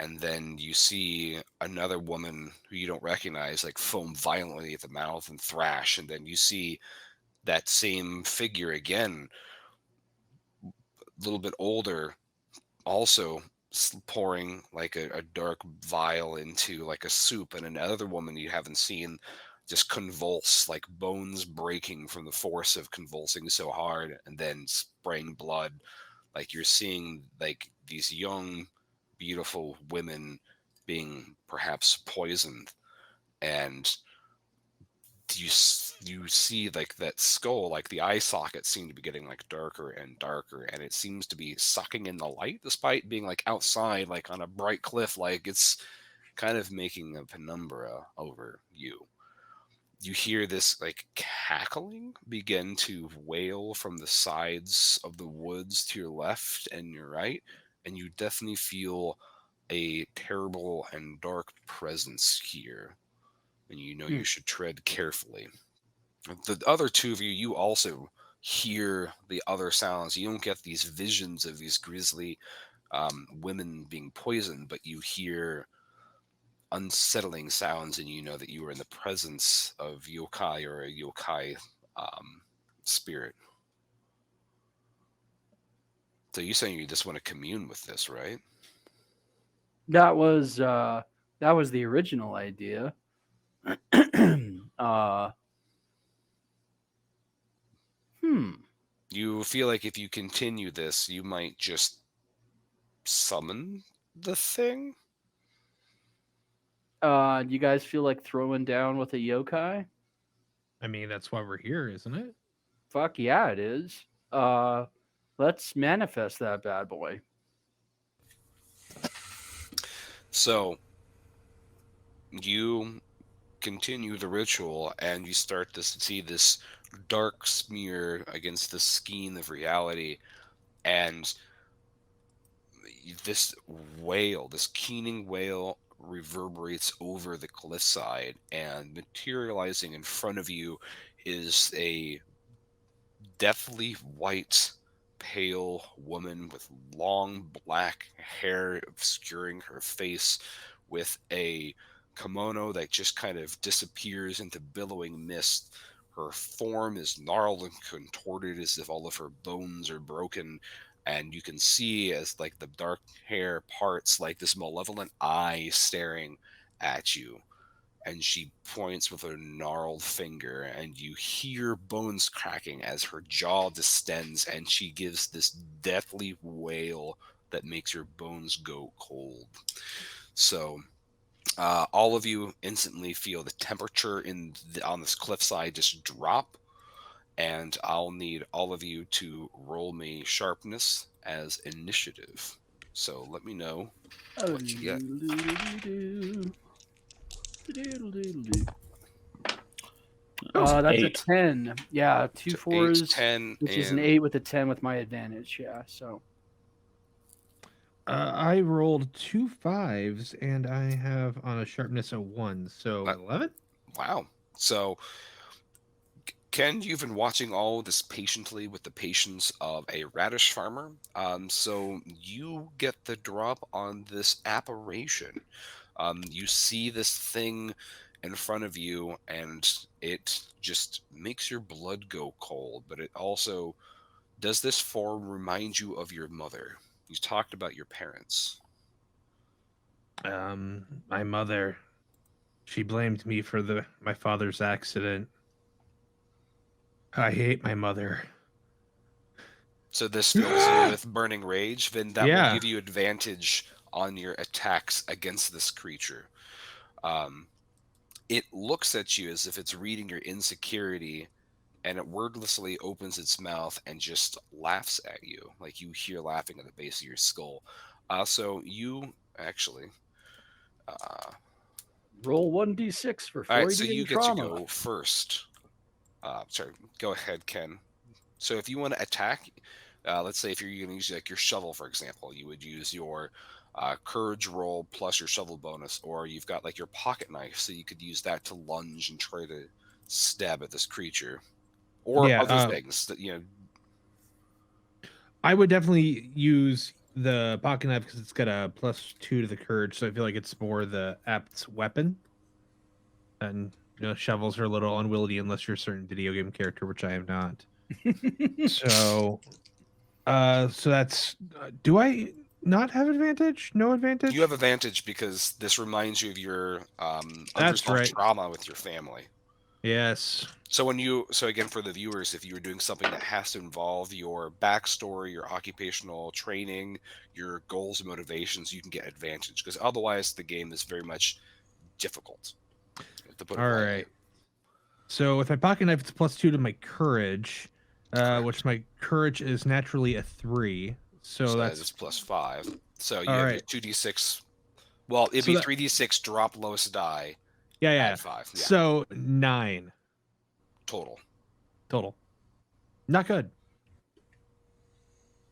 and then you see another woman who you don't recognize like foam violently at the mouth and thrash, and then you see that same figure again, a little bit older, also pouring like a dark vial into like a soup, and another woman you haven't seen just convulse, like bones breaking from the force of convulsing so hard and then spraying blood. Like you're seeing like these young beautiful women being perhaps poisoned, and you see like that skull, like the eye sockets seem to be getting like darker and darker, and it seems to be sucking in the light despite being like outside, like on a bright cliff. Like it's kind of making a penumbra over you. You hear this like cackling begin to wail from the sides of the woods to your left and your right, and you definitely feel a terrible and dark presence here, and you know you should tread carefully. The other two of you, you also hear the other sounds. You don't get these visions of these grisly women being poisoned, but you hear unsettling sounds, and you know that you are in the presence of yokai or a yokai spirit. So you're saying you just want to commune with this, right? That was the original idea. You feel like if you continue this, you might just summon the thing? Do you guys feel like throwing down with a yokai? I mean, that's why we're here, isn't it? Fuck yeah, it is. Let's manifest that bad boy. So you continue the ritual, and you start to see this dark smear against the skein of reality, and this wail, this keening wail, reverberates over the cliffside, and materializing in front of you is a deathly white, pale woman with long black hair obscuring her face, with a kimono that just kind of disappears into billowing mist. Her form is gnarled and contorted as if all of her bones are broken, and you can see as like the dark hair parts like this malevolent eye staring at you, and she points with her gnarled finger, and you hear bones cracking as her jaw distends, and she gives this deathly wail that makes your bones go cold. So all of you instantly feel the temperature on this cliffside just drop, and I'll need all of you to roll me sharpness as initiative. So let me know what you get. That's a 8. 10. Yeah, two So 8, fours, 10, which is an and 8 with a 10 with my advantage. Yeah, so I rolled 2 5s, and I have on a sharpness of 1, so 11. wow. So Ken, you've been watching all this patiently with the patience of a radish farmer. So you get the drop on this apparition. You see this thing in front of you, and it just makes your blood go cold. But it also does this form remind you of your mother? You talked about your parents. My mother, she blamed me for my father's accident. I hate my mother. So this fills you with burning rage. Then that will Yeah. give you advantage on your attacks against this creature. It looks at you as if it's reading your insecurity, and it wordlessly opens its mouth and just laughs at you, like you hear laughing at the base of your skull. So you actually, roll 1d6 for all right. So 4d you in get to trauma. go first. Sorry, go ahead, Ken. So if you want to attack, let's say if you're going to use like your shovel, for example, you would use your courage roll plus your shovel bonus, or you've got like your pocket knife, so you could use that to lunge and try to stab at this creature, or Yeah, other things that I would definitely use the pocket knife because it's got a +2 to the courage, so I feel like it's more the apt weapon. And shovels are a little unwieldy unless you're a certain video game character, which I am not. So that's. Do I not have advantage? No advantage. you have advantage because this reminds you of your That's unresolved right. trauma with your family. Yes. So again, for the viewers, if you were doing something that has to involve your backstory, your occupational training, your goals and motivations, you can get advantage, because otherwise the game is very much difficult, to put it All lightly. right. So with my pocket knife, it's +2 to my courage, which my courage is naturally a 3. So that is that's +5. So you all have right. your 2d6. Well, it'd So be that- 3d6 drop lowest die, Yeah. add 5. Yeah, So 9 total. total. Not good.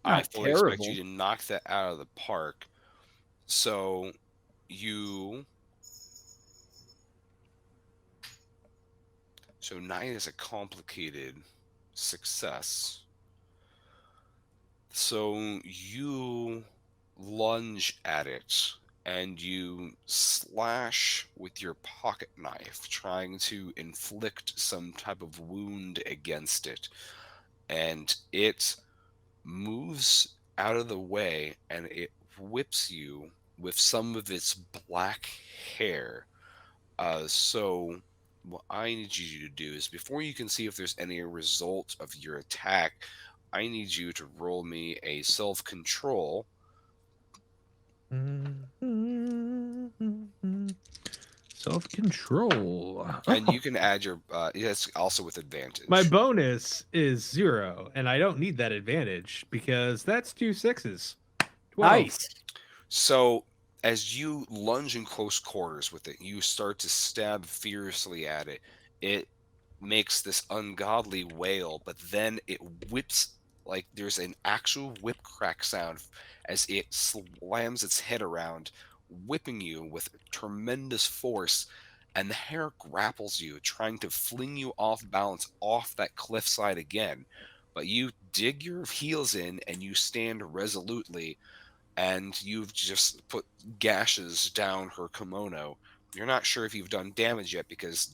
I Not fully expect terrible. you to knock that out of the park. So you. So 9 is a complicated success. So you lunge at it and you slash with your pocket knife, trying to inflict some type of wound against it. And it moves out of the way and it whips you with some of its black hair. So what I need you to do is, before you can see if there's any result of your attack, I need you to roll me a self-control. Self-control. And you can add your yes, also with advantage. My bonus is 0, and I don't need that advantage because that's 2 6s. 12. Nice. So as you lunge in close quarters with it, you start to stab fiercely at it. It makes this ungodly wail, but then it whips like there's an actual whip crack sound as it slams its head around, whipping you with tremendous force, and the hair grapples you, trying to fling you off balance off that cliffside again. But you dig your heels in and you stand resolutely, and you've just put gashes down her kimono. You're not sure if you've done damage yet because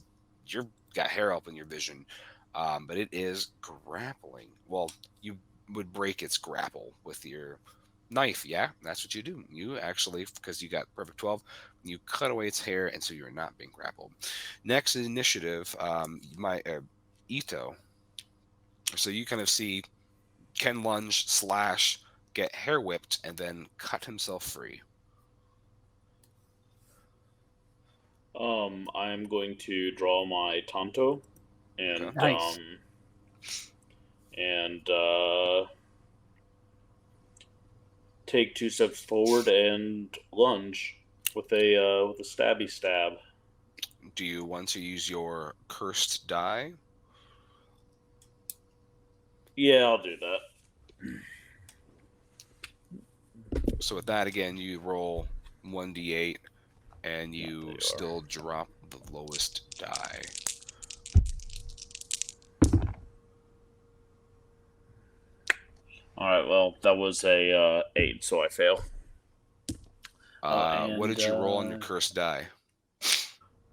you've got hair up in your vision, but it is grappling. Well, you would break its grapple with your knife. Yeah, that's what you do. You actually, because you got perfect 12, you cut away its hair, and so you're not being grappled. Next initiative, my Ito. So you kind of see Ken lunge, slash, get hair whipped, and then cut himself free. I'm going to draw my Tonto and Okay. Nice. take 2 steps forward and lunge with a stabby stab. Do you want to use your cursed die? Yeah, I'll do that. So with that, again, you roll 1d8, and There you you still drop the lowest die. All right. Well, that was a 8, so I fail. What did you roll on your And, cursed die?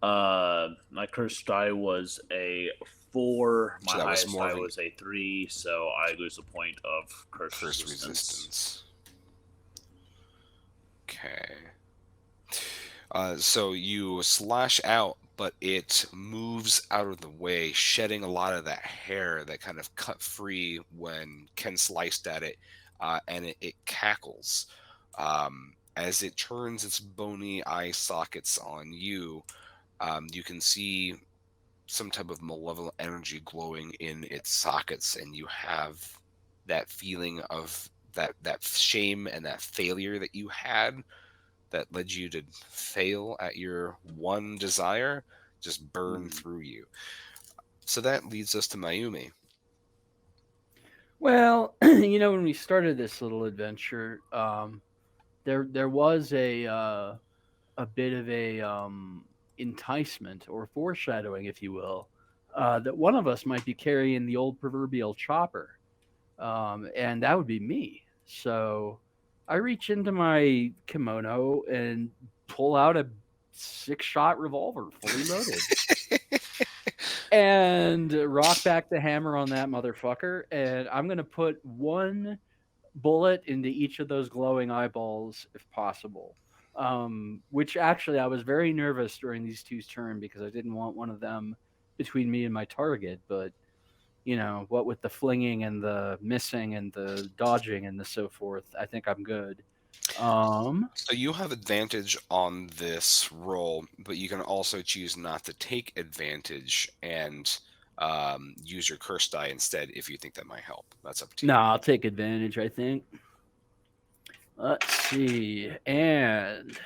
my cursed die was a 4. So My that was highest more die of an was a 3, so I lose a point of curse curse resistance. resistance. Okay. So you slash out, but it moves out of the way, shedding a lot of that hair that kind of cut free when Ken sliced at it, and it cackles. As it turns its bony eye sockets on you, you can see some type of malevolent energy glowing in its sockets, and you have that feeling of that shame and that failure that you had that led you to fail at your one desire just burn through you. So that leads us to Mayumi. Well, when we started this little adventure, there was a bit of a enticement or foreshadowing, if you will, that one of us might be carrying the old proverbial chopper, and that would be me. So I reach into my kimono and pull out a 6-shot revolver, fully loaded, and rock back the hammer on that motherfucker. And I'm gonna put one bullet into each of those glowing eyeballs if possible. Which actually I was very nervous during these two's turn because I didn't want one of them between me and my target. But what with the flinging and the missing and the dodging and the so forth, I think I'm good. So you have advantage on this roll, but you can also choose not to take advantage and use your curse die instead if you think that might help. That's up to you. No, I'll take advantage, I think. Let's see. And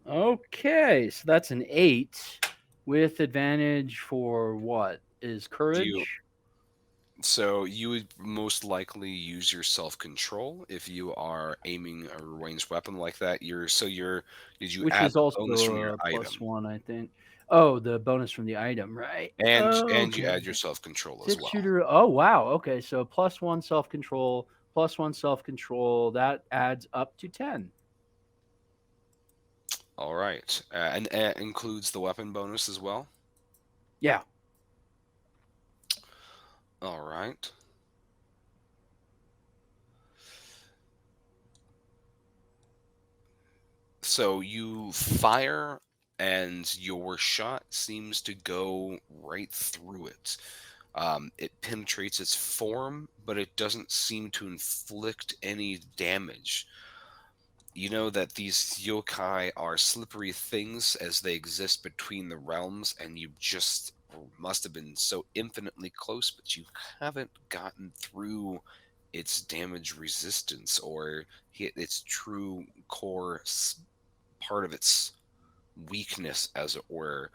okay, so that's an 8 with advantage for what? Is courage? So you would most likely use your self-control if you are aiming a ranged weapon like that. Did you Which add is the bonus from also your a item? +1, I think. Oh, the bonus from the item, right? And you add Okay. your self-control as 6 well. shooter. Oh, wow. Okay, so +1 self-control, +1 self-control. That adds up to 10. All right. And that includes the weapon bonus as well. Yeah. All right. So you fire, and your shot seems to go right through it. It penetrates its form, but it doesn't seem to inflict any damage. You know that these yokai are slippery things as they exist between the realms, and you just must have been so infinitely close, but you haven't gotten through its damage resistance or hit its true core part of its weakness, as it were.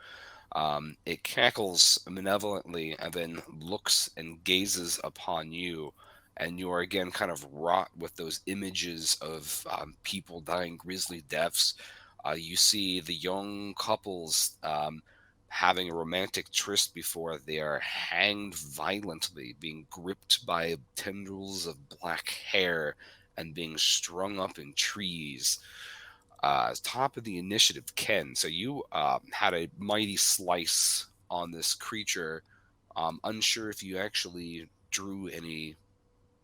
It cackles malevolently and then looks and gazes upon you. And you are again kind of wrought with those images of people dying grisly deaths. You see the young couples having a romantic tryst before they are hanged violently, being gripped by tendrils of black hair and being strung up in trees. Top of the initiative, Ken. So you had a mighty slice on this creature. Unsure if you actually drew any,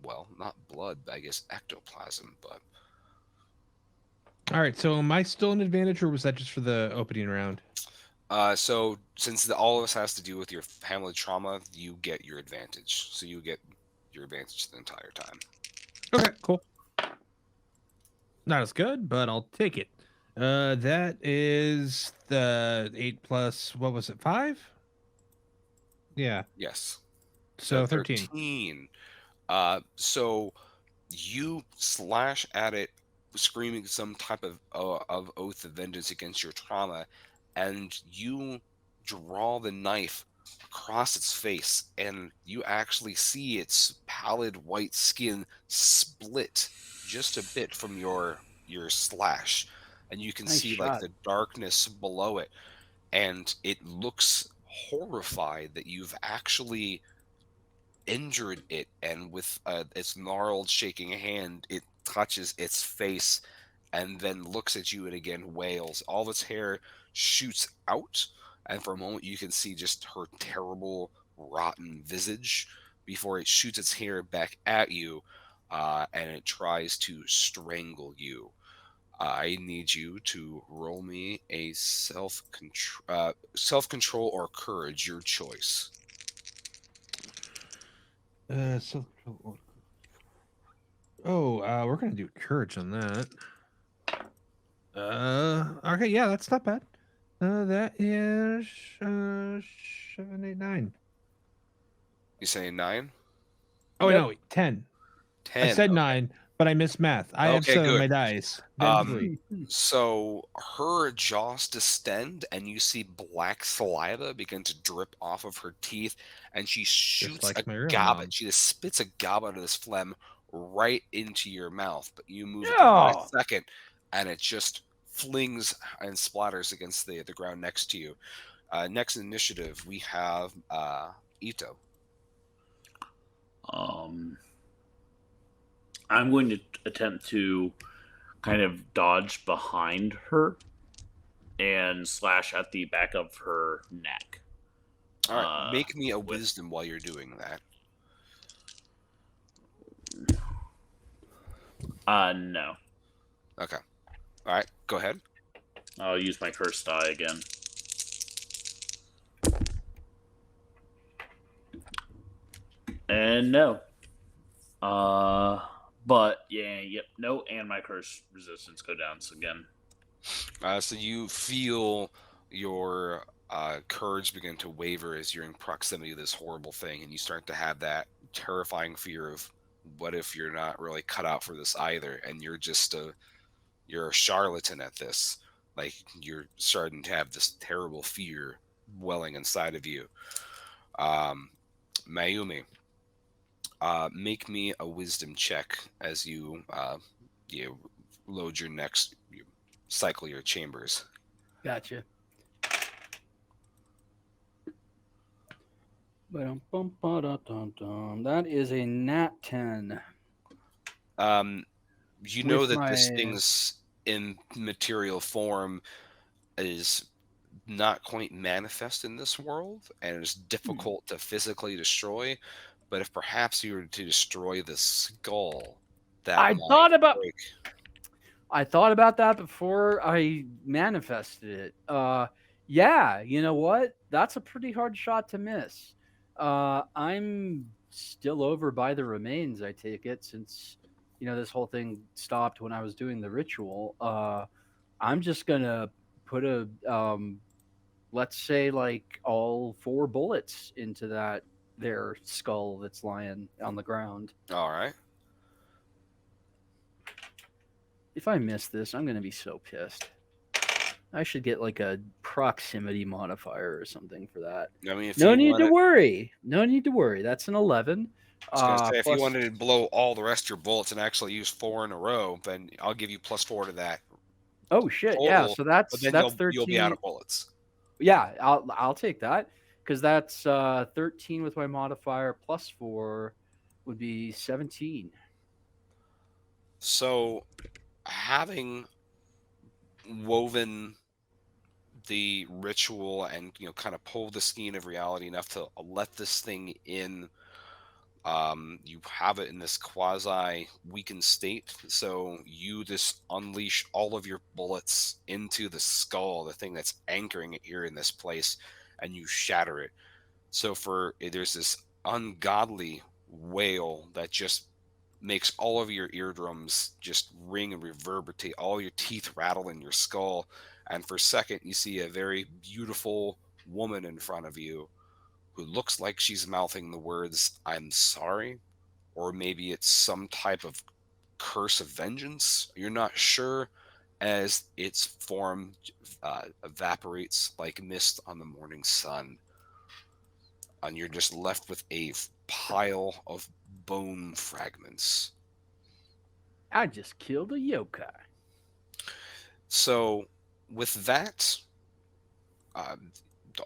well, not blood, but I guess ectoplasm. But All right. So am I still an advantage, or was that just for the opening round? so since all of this has to do with your family trauma, you get your advantage. So you get your advantage the entire time. Okay. Cool. Not as good, but I'll take it. That is the 8 plus. What was it? 5. Yeah. Yes. So 13. 13. So you slash at it, screaming some type of oath of vengeance against your trauma, and you draw the knife across its face, and you actually see its pallid white skin split just a bit from your slash, and you can Nice see like shot. the darkness below it, and it looks horrified that you've actually injured it, and with its gnarled shaking hand it touches its face and then looks at you and again wails. All of its hair shoots out, and for a moment you can see just her terrible rotten visage before it shoots its hair back at you, and it tries to strangle you. I need you to roll me a self-control or courage, your choice. Self-control. Oh, we're gonna do courage on that. Okay, yeah, that's not bad. That is 7, 8, 9. You say 9? Oh Yep. no, wait, 10. I 10. said Okay. 9, but I missed math. I have Okay, 7 on good. my dice. Vengefully. So her jaws distend, and you see black saliva begin to drip off of her teeth, and she shoots like a my real gob. mom. She just spits a gob out of this phlegm right into your mouth. But you move at the No. last second, and it just flings and splatters against the ground next to you. Next initiative, we have Ito. I'm going to attempt to kind of dodge behind her and slash at the back of her neck. All right, make me a with- wisdom while you're doing that. No. Okay. All right, go ahead. I'll use my curse die again. And no. But yep, no, and my curse resistance go down again. So you feel your courage begin to waver as you're in proximity to this horrible thing, and you start to have that terrifying fear of what if you're not really cut out for this either, and you're just you're a charlatan at this. Like, you're starting to have this terrible fear welling inside of you. Mayumi, make me a wisdom check as you load your next, you cycle your chambers. Gotcha. That is a nat 10. You know With that this my- thing's in material form is not quite manifest in this world, and is difficult to physically destroy. But if perhaps you were to destroy the skull, that I might thought about break. I thought about that before I manifested it. Yeah, you know what? That's a pretty hard shot to miss. I'm still over by the remains, I take it, since this whole thing stopped when I was doing the ritual. I'm just gonna put a let's say like all 4 bullets into that their skull that's lying on the ground. All right. If I miss this, I'm gonna be so pissed. I should get like a proximity modifier or something for that. I mean, if No you need to wanted, worry. No need to worry. That's an 11. I was gonna say, if you Plus, wanted to blow all the rest of your bullets and actually use 4 in a row, then I'll give you +4 to that oh shit, yeah. total. So But that's then that's you'll be out 13. of bullets. Yeah, I'll take that because that's 13 with my modifier plus 4 would be 17. So, having woven the ritual and kind of pull the skein of reality enough to let this thing in, you have it in this quasi weakened state, so you just unleash all of your bullets into the skull, the thing that's anchoring it here in this place, and you shatter it. So there's this ungodly wail that just makes all of your eardrums just ring and reverberate, all your teeth rattle in your skull, and for a second you see a very beautiful woman in front of you who looks like she's mouthing the words "I'm sorry," or maybe it's some type of curse of vengeance. You're not sure, as its form evaporates like mist on the morning sun, and you're just left with a pile of bone fragments. I just killed a yokai. So, with that,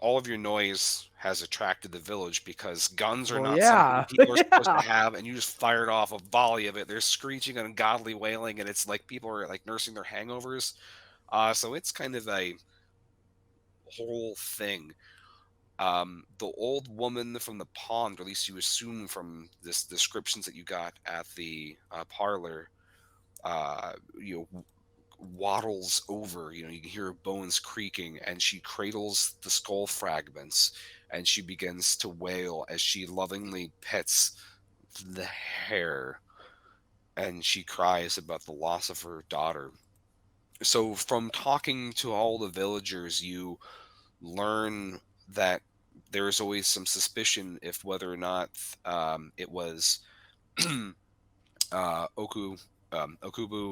all of your noise has attracted the village because guns are Well, not something yeah. people are supposed to Yeah. have, and you just fired off a volley of it. They're screeching and ungodly wailing, and it's like people are like nursing their hangovers. So it's kind of a whole thing. The old woman from the pond, or at least you assume from this descriptions that you got at the parlor, uh, you know, waddles over. You can hear her bones creaking, and she cradles the skull fragments, and she begins to wail as she lovingly pets the hair, and she cries about the loss of her daughter. So, from talking to all the villagers, you learn that there's always some suspicion if whether or not it was Okubu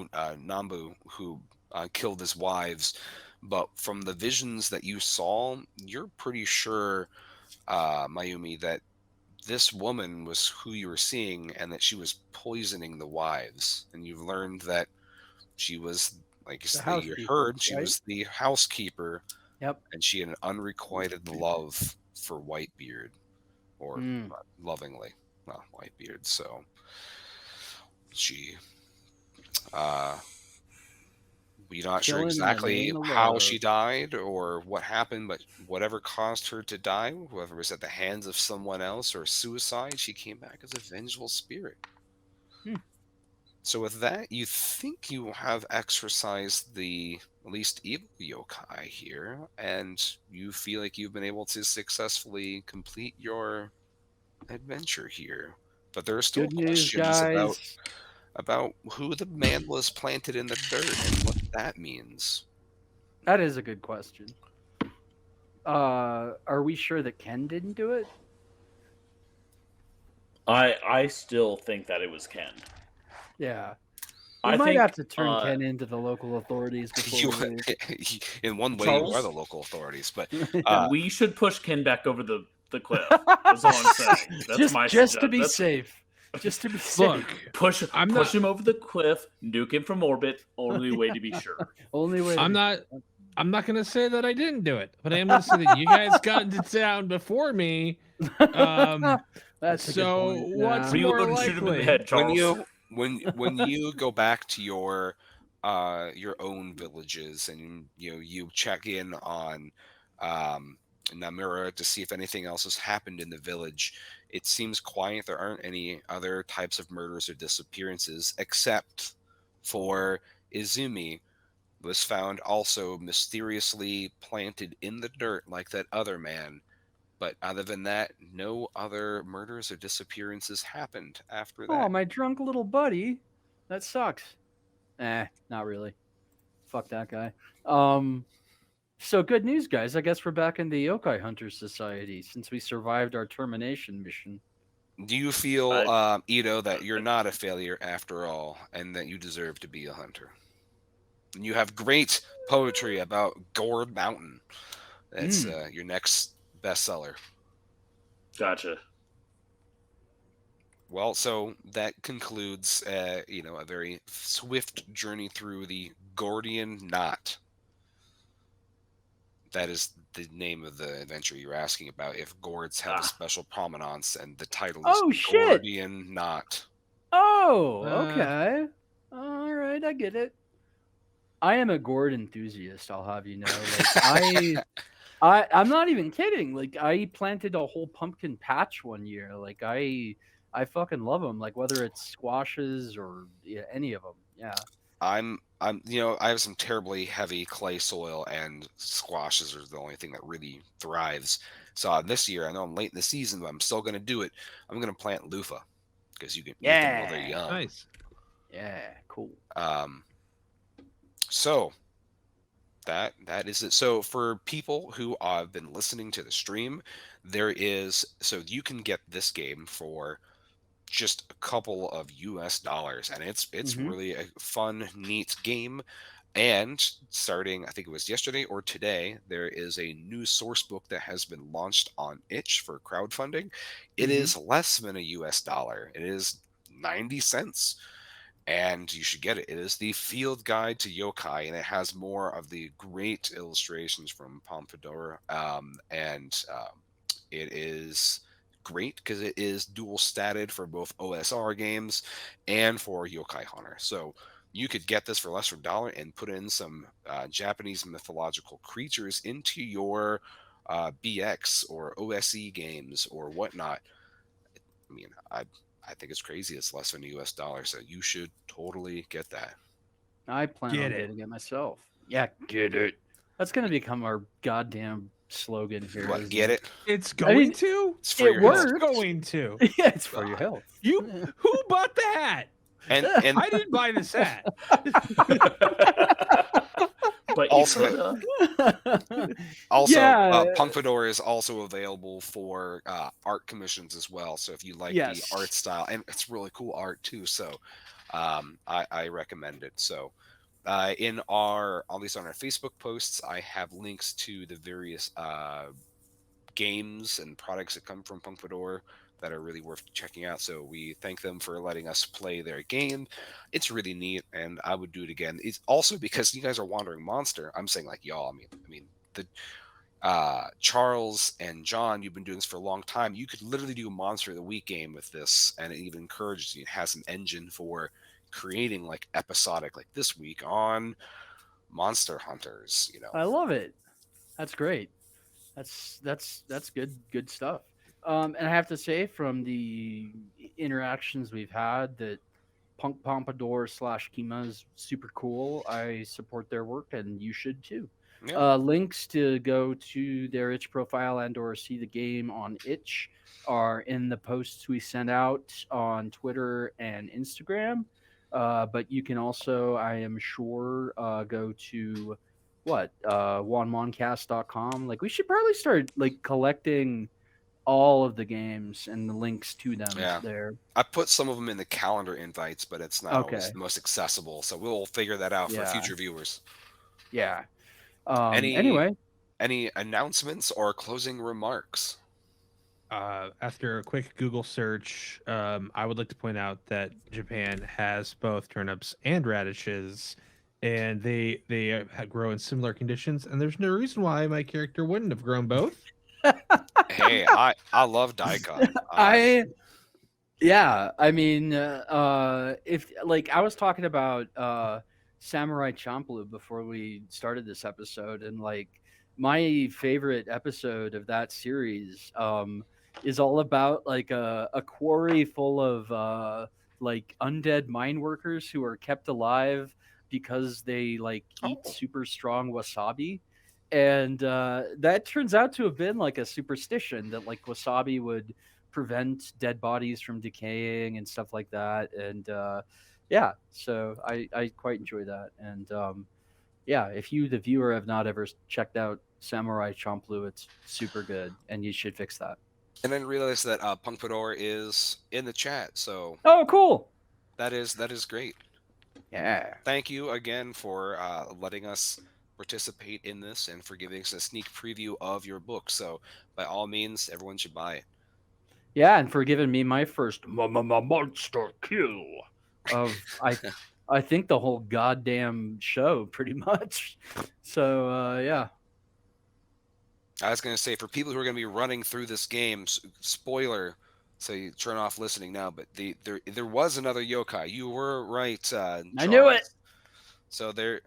Nambu who killed his wives. But from the visions that you saw, you're pretty sure, Mayumi, that this woman was who you were seeing and that she was poisoning the wives. And you've learned that she was, like The you housekeeper, heard, she right? was the housekeeper, Yep. and she had an unrequited love for Whitebeard, or lovingly, not Whitebeard. So she, we're not sure Killing in the exactly name of how love. she died or what happened, but whatever caused her to die, whether it was at the hands of someone else or suicide, she came back as a vengeful spirit. So with that, you think you have exercised the least evil yokai here, and you feel like you've been able to successfully complete your adventure here. But there are still Good news, questions guys. about who the man was planted in the dirt and what that means. That is a good question. Are we sure that Ken didn't do it? I still think that it was Ken. Yeah. We I might think have to turn Ken into the local authorities before we leave. In one way, Charles? you are the local authorities, but we should push Ken back over the cliff. That's all I'm saying. That's just to be safe. Just to be safe. Look, Push him over the cliff, nuke him from orbit. Only way to be sure. Only way. I'm not gonna say that I didn't do it, but I am gonna say that you guys got into town before me. That's a so good point. what's Nah. more Reload and shoot him in the likely? head, Charles. when you go back to your own villages, and you check in on Namura to see if anything else has happened in the village, it seems quiet. There aren't any other types of murders or disappearances, except for Izumi was found also mysteriously planted in the dirt like that other man. But other than that, no other murders or disappearances happened after that. Oh, my drunk little buddy. That sucks. Not really. Fuck that guy. So good news, guys. I guess we're back in the Yokai Hunter Society since we survived our termination mission. Do you feel, Ito, that you're not a failure after all, and that you deserve to be a hunter? And you have great poetry about Gourd Mountain. That's your next bestseller. Gotcha. Well, so that concludes, a very swift journey through the Gordian Knot. That is the name of the adventure you're asking about. If gourds have a special provenance, and the title is Oh, shit! Gordian Knot. Oh, okay. All right, I get it. I am a gourd enthusiast. I'll have you know. Like I'm not even kidding. Like I planted a whole pumpkin patch one year. Like I fucking love them. Like whether it's squashes or any of them. Yeah. I have some terribly heavy clay soil, and squashes are the only thing that really thrives. So this year, I know I'm late in the season, but I'm still going to do it. I'm going to plant loofah because you can eat them while they're young. Nice. Yeah. Cool. So that is it. So for people who have been listening to the stream, so you can get this game for just a couple of US dollars, and it's really a fun, neat game. And starting, I think it was yesterday or today, there is a new source book that has been launched on itch for crowdfunding. It is less than a US dollar. It is 90 cents. And you should get it. It is the Field Guide to Yokai, and it has more of the great illustrations from Pompadour. It is great because it is dual statted for both OSR games and for Yokai Hunter. So you could get this for less than $1 and put in some Japanese mythological creatures into your BX or OSE games or whatnot. I mean, I think it's crazy. It's less than a US dollar, so you should totally get that. I plan on getting it myself. Yeah, get it. That's gonna become our goddamn slogan here. What, get it? It's going to? It's for your works. It's going to. Yeah, it's for your health. Who bought the hat? And I didn't buy this hat. But also, Pompadour is also available for art commissions as well. So if you like the art style, and it's really cool art too, so I recommend it. So at least on our Facebook posts, I have links to the various games and products that come from Pompadour that are really worth checking out. So we thank them for letting us play their game. It's really neat, and I would do it again. It's also because you guys are Wandering Monster. I'm saying like y'all. I mean the Charles and John, you've been doing this for a long time. You could literally do a Monster of the Week game with this, and it even encourages you. It has an engine for creating like episodic, like this week on Monster Hunters. I love it. That's great. That's good stuff. And I have to say, from the interactions we've had, that Pompadour / Kima is super cool. I support their work, and you should too. Yeah. Links to go to their itch profile and or see the game on itch are in the posts we sent out on Twitter and Instagram. But you can also, I am sure, go to wanmoncast.com. Like, we should probably start like collecting all of the games and the links to them there. I put some of them in the calendar invites, but it's not always the most accessible. So we'll figure that out for future viewers. Yeah. Any announcements or closing remarks? After a quick Google search, I would like to point out that Japan has both turnips and radishes, and they grow in similar conditions, and there's no reason why my character wouldn't have grown both. Hey, I love daikon. I mean, if like I was talking about Samurai Champloo before we started this episode, and like my favorite episode of that series is all about like a quarry full of like undead mine workers who are kept alive because they like eat super strong wasabi. And that turns out to have been like a superstition that like wasabi would prevent dead bodies from decaying and stuff like that. And so I quite enjoy that. And if you, the viewer, have not ever checked out Samurai Champloo, it's super good, and you should fix that. And then realize that Pompadour is in the chat. So cool. That is great. Yeah. Thank you again for letting us participate in this and for giving us a sneak preview of your book. So by all means, everyone should buy it. Yeah, and for giving me my first monster kill of I think the whole goddamn show, pretty much. So yeah. I was going to say, for people who are going to be running through this game, spoiler, so you turn off listening now, but there was another yokai. You were right, Charles. I knew it. So there,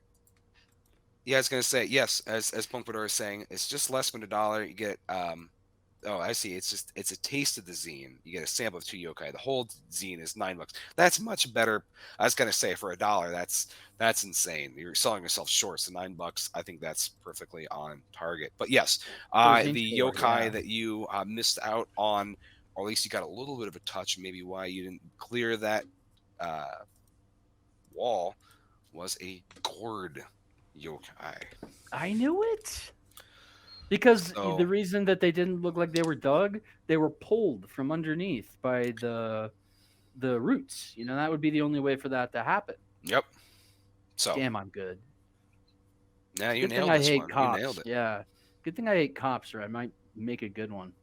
yeah, I was going to say, yes, as Punkpador is saying, it's just less than $1. You get, oh, I see. It's a taste of the zine. You get a sample of 2 yokai. The whole zine is $9. That's much better. I was going to say, for $1, that's insane. You're selling yourself short. So $9, I think that's perfectly on target. But yes, the yokai that you missed out on, or at least you got a little bit of a touch, maybe why you didn't clear that wall, was a Gourd yokai. I knew it. Because the reason that they didn't look like they were dug, they were pulled from underneath by the roots. You know, that would be the only way for that to happen. Yep. So damn, I'm good. Yeah, you good nailed thing this I hate one. cops. You nailed it. Yeah. Good thing I hate cops, or I might make a good one.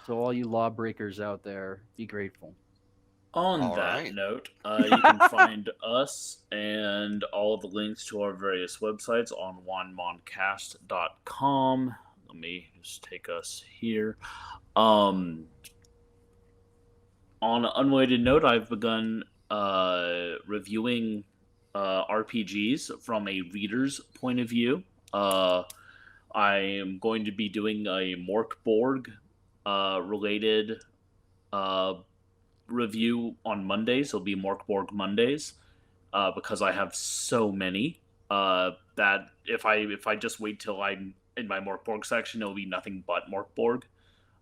So all you lawbreakers out there, be grateful. On that note, you can find us and all the links to our various websites on wanmoncast.com. Let me just take us here. On an unweighted note, I've begun reviewing RPGs from a reader's point of view. I am going to be doing a Morkborg related review on Mondays. It'll be Morkborg Mondays because I have so many that if I just wait till I'm in my Morkborg section, it'll be nothing but Morkborg,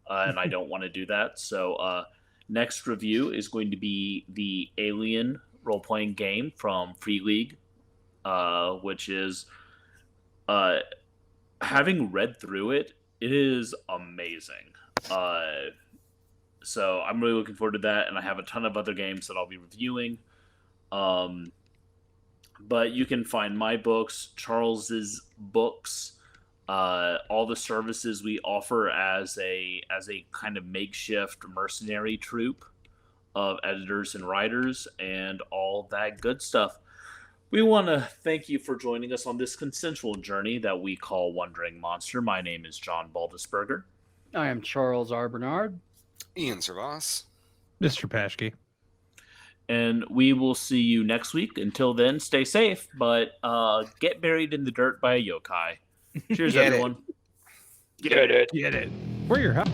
and I don't want to do that. So next review is going to be the Alien role-playing game from Free League, which is having read through it, it is amazing. So I'm really looking forward to that, and I have a ton of other games that I'll be reviewing. But you can find my books, Charles's books, all the services we offer as a kind of makeshift mercenary troupe of editors and writers, and all that good stuff. We want to thank you for joining us on this consensual journey that we call Wandering Monster. My name is John Baldisberger. I am Charles R. Bernard. Ian Servas. Mr. Paschke. And we will see you next week. Until then, stay safe, but get buried in the dirt by a yokai. Cheers, everyone. Get it. Get it. We're your house.